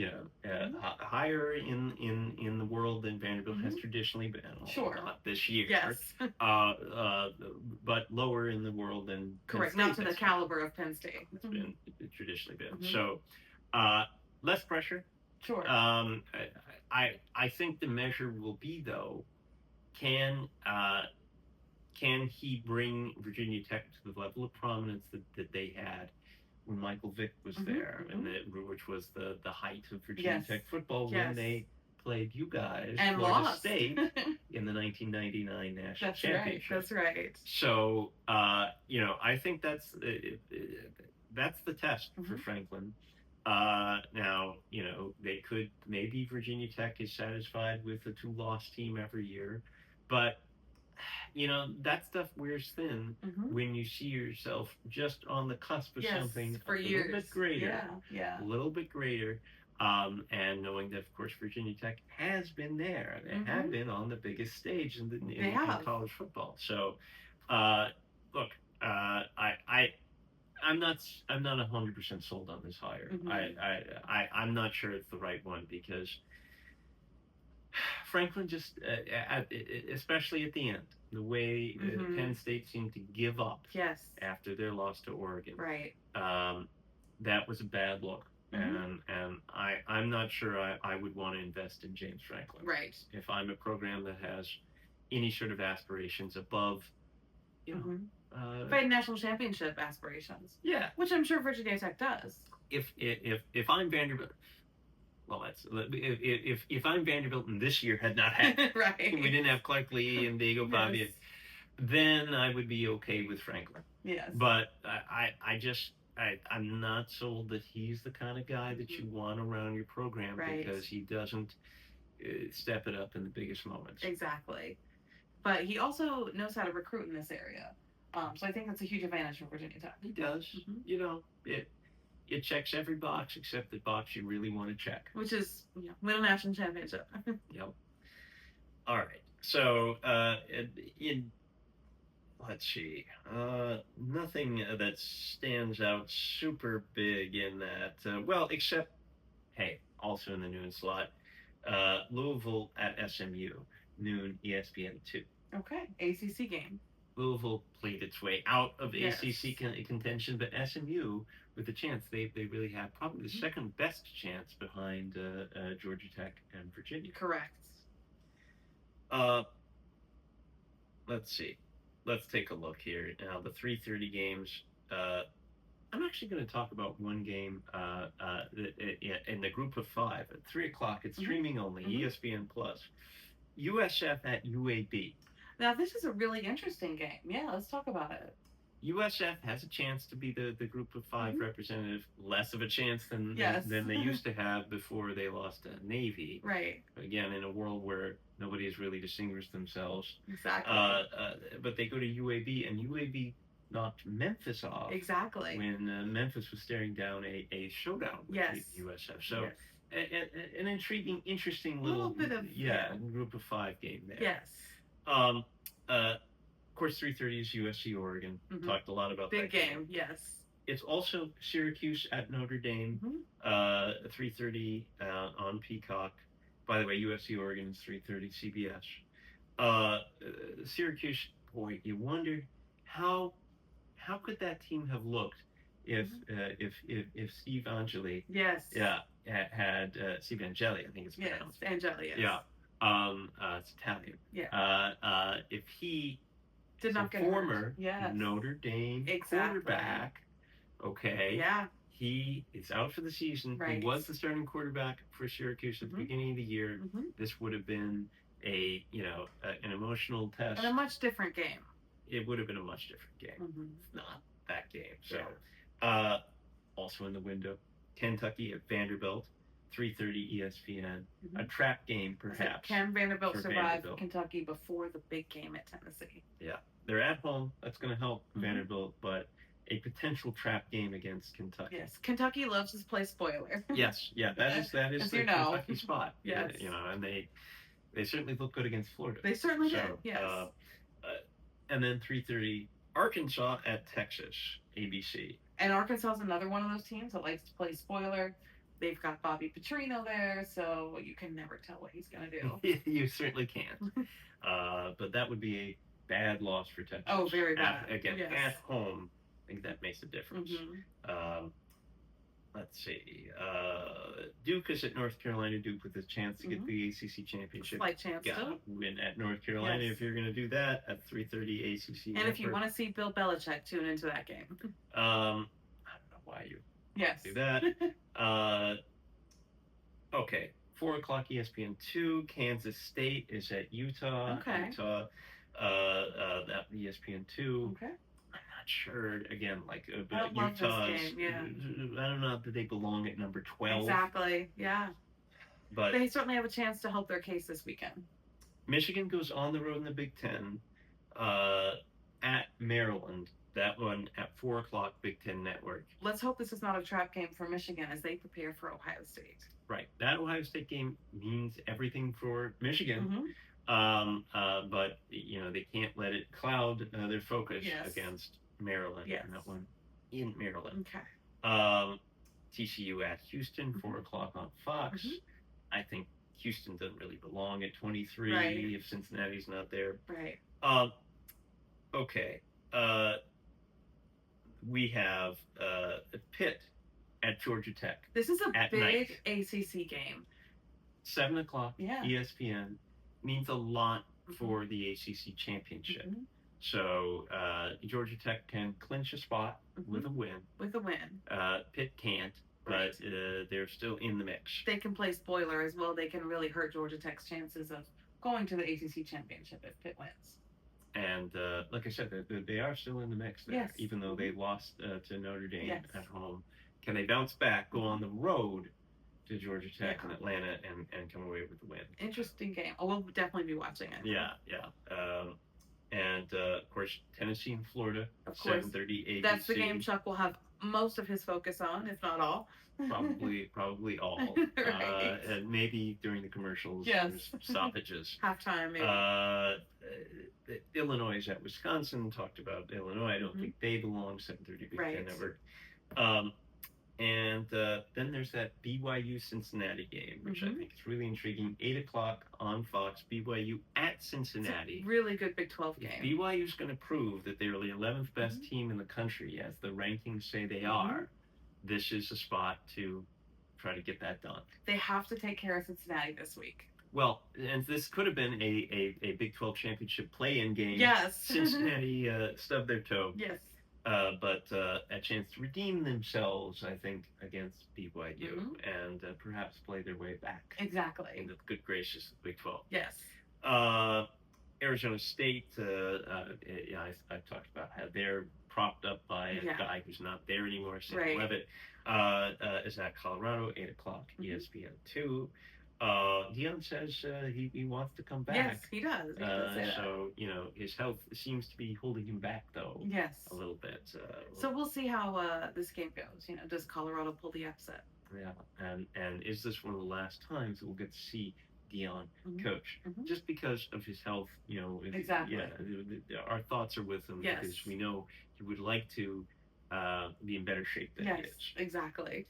Higher in the world than Vanderbilt has traditionally been. Not this year. Yes. But lower in the world than Correct. Penn State. Not to the caliber of Penn State. It's been traditionally been. So less pressure. Sure. I think the measure will be, though, can he bring Virginia Tech to the level of prominence that they had when Michael Vick was there, and which was the height of Virginia Tech football when they played you guys, and Florida lost. State, in the 1999 national championship. That's right. So, I think that's the test for Franklin. Now, maybe Virginia Tech is satisfied with a 2-loss team every year, but that stuff wears thin when you see yourself just on the cusp of something for little bit greater. A little bit greater. And knowing that, of course, Virginia Tech has been there. They have been on the biggest stage in college football. So, look, I'm not 100% sold on this hire. I'm not sure it's the right one, because Franklin just, especially at the end, the way Penn State seemed to give up after their loss to Oregon. Right. That was a bad look. And I'm not sure I would want to invest in James Franklin. Right. If I'm a program that has any sort of aspirations above, if I had national championship aspirations. Yeah. Which I'm sure Virginia Tech does. If I'm Vanderbilt, well, if I'm Vanderbilt and this year had not happened, we didn't have Clark Lee and Diego Pavia, then I would be okay with Franklin. Yes. But I'm not sold that he's the kind of guy that you want around your program, because he doesn't step it up in the biggest moments. Exactly. But he also knows how to recruit in this area. So I think that's a huge advantage for Virginia Tech. He does. It checks every box except the box you really want to check, which is win a national championship. Yep. All right. So let's see. Nothing that stands out super big in that. Except, hey, also in the noon slot, Louisville at SMU, noon, ESPN2. Okay, ACC game. Louisville played its way out of ACC contention, but SMU, with a chance, they really have probably the second best chance behind Georgia Tech and Virginia. Correct. Let's see. Let's take a look here. Now, the 3:30 games. I'm actually going to talk about one game in the group of 5 at 3 o'clock. It's streaming only, ESPN Plus. USF at UAB. Now, this is a really interesting game. Yeah, let's talk about it. USF has a chance to be the group of 5 representative, less of a chance than Yes. than they used to have before they lost to Navy. Right. Again, in a world where nobody has really distinguished themselves. Exactly. But they go to UAB, and UAB knocked Memphis off. Exactly. When Memphis was staring down a showdown with USF. So an intriguing, interesting little bit of group of 5 game there. Yes. Of course, 3:30 is USC Oregon. Talked a lot about big that game. Yes. It's also Syracuse at Notre Dame. 3:30 on Peacock. By the way, USC Oregon is 3:30 CBS. Syracuse, boy, you wonder how could that team have looked if Steve Angeli had Steve Angeli, I think it's pronounced. Yes, Angeli, yes. Yeah. It's Italian. Yeah. If he did not get former hurt. Notre Dame quarterback, okay. Yeah. He is out for the season. Right. He was the starting quarterback for Syracuse at the beginning of the year. This would have been an emotional test. And a much different game. It would have been a much different game. Not that game. So, also in the window, Kentucky at Vanderbilt, 3:30 ESPN. A trap game, perhaps. Can Vanderbilt survive Kentucky before the big game at Tennessee? Yeah. They're at home. That's going to help Vanderbilt, but a potential trap game against Kentucky. Yes. Kentucky loves to play spoiler. Yes. Yeah. That is the Kentucky spot. Yes. And they certainly look good against Florida. They certainly did. Yes. And then 3:30 Arkansas at Texas, ABC. And Arkansas is another one of those teams that likes to play spoiler. They've got Bobby Petrino there, so you can never tell what he's going to do. You certainly can't. But that would be a bad loss for Texas. Oh, very bad. At home, I think that makes a difference. Let's see. Duke is at North Carolina. Duke with a chance to get the ACC championship. Slight chance to win at North Carolina if you're going to do that at 3:30 ACC. And if you want to see Bill Belichick, tune into that game. I don't know why you do that. Okay, 4:00 ESPN2. Kansas State is at Utah. Okay. Utah. That ESPN2. Okay. I'm not sure. Again, but Utah's. I don't know that they belong at number 12. Exactly. Yeah. But they certainly have a chance to help their case this weekend. Michigan goes on the road in the Big Ten at Maryland. That one at 4:00 Big Ten Network. Let's hope this is not a trap game for Michigan as they prepare for Ohio State. Right. That Ohio State game means everything for Michigan. But they can't let it cloud their focus against Maryland. Yes. And that one in Maryland. Okay. TCU at Houston, 4:00 on Fox. I think Houston doesn't really belong at 23 if Cincinnati's not there. Right. Okay. We have Pitt at Georgia Tech. This is a big night. ACC game. 7:00 ESPN means a lot for the ACC championship. So Georgia Tech can clinch a spot with a win. Pitt can't, but they're still in the mix. They can play spoiler as well. They can really hurt Georgia Tech's chances of going to the ACC championship if Pitt wins. And like I said, they are still in the mix there, even though they lost to Notre Dame at home. Can they bounce back, go on the road to Georgia Tech and Atlanta, and come away with the win? Interesting game. Oh, we'll definitely be watching it. Yeah. And of course, Tennessee and Florida, 7:30 ABC. That's the game Chuck will have most of his focus on, if not all. Probably all. And maybe during the commercials, there's stoppages. Halftime, maybe. Illinois is at Wisconsin. Talked about Illinois. I don't think they belong. 7:30 Big Ten Network. And then there's that BYU Cincinnati game, which I think is really intriguing. 8:00 on Fox. BYU at Cincinnati. It's a really good Big 12 game. If BYU's going to prove that they're the 11th best team in the country, as the rankings say they are. This is a spot to try to get that done. They have to take care of Cincinnati this week. Well, and this could have been a Big 12 championship play-in game. Yes. Cincinnati stubbed their toe. Yes. But a chance to redeem themselves, I think, against BYU and perhaps play their way back. Exactly. Into the good graces of the Big 12. Yes. Arizona State, I've talked about how they're propped up by a Yeah. guy who's not there anymore, Sam Right. Levitt. Is at Colorado, 8 o'clock, ESPN2. Dion says he wants to come back. Yes, he does. He does say that. So, his health seems to be holding him back, though, Yes. a little bit. So we'll see how this game goes. Does Colorado pull the upset? Yeah, and is this one of the last times that we'll get to see Dion coach? Just because of his health, Exactly. Yeah, our thoughts are with him because we know he would like to be in better shape than he is. Exactly.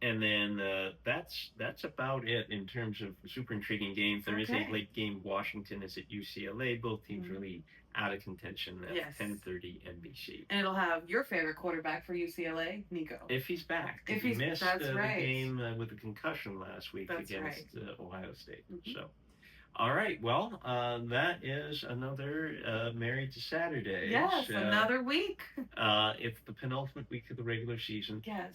And then that's about it in terms of super intriguing games. There is a late game. Washington is at UCLA. Both teams really out of contention at 10:30 NBC. And it'll have your favorite quarterback for UCLA, Nico. If he's back. If he he's missed that's the right. game with a concussion last week against Ohio State. Mm-hmm. So, all right. Well, that is another Married to Saturday. Yes, another week. It's the penultimate week of the regular season. Yes.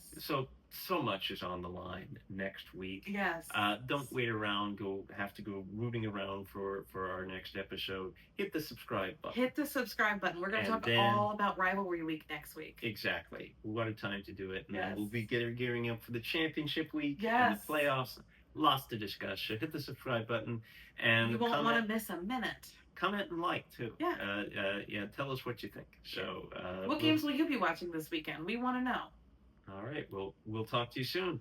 So much is on the line next week. Yes. Don't wait around. Have to go rooting around for our next episode. Hit the subscribe button. Hit the subscribe button. We're going to talk all about rivalry week next week. Exactly. What a time to do it. And then we'll be gearing up for the championship week and the playoffs. Lots to discuss. So hit the subscribe button and you won't want to miss a minute. Comment and like too. Yeah. Tell us what you think. So what games will you be watching this weekend? We want to know. All right. Well, we'll talk to you soon.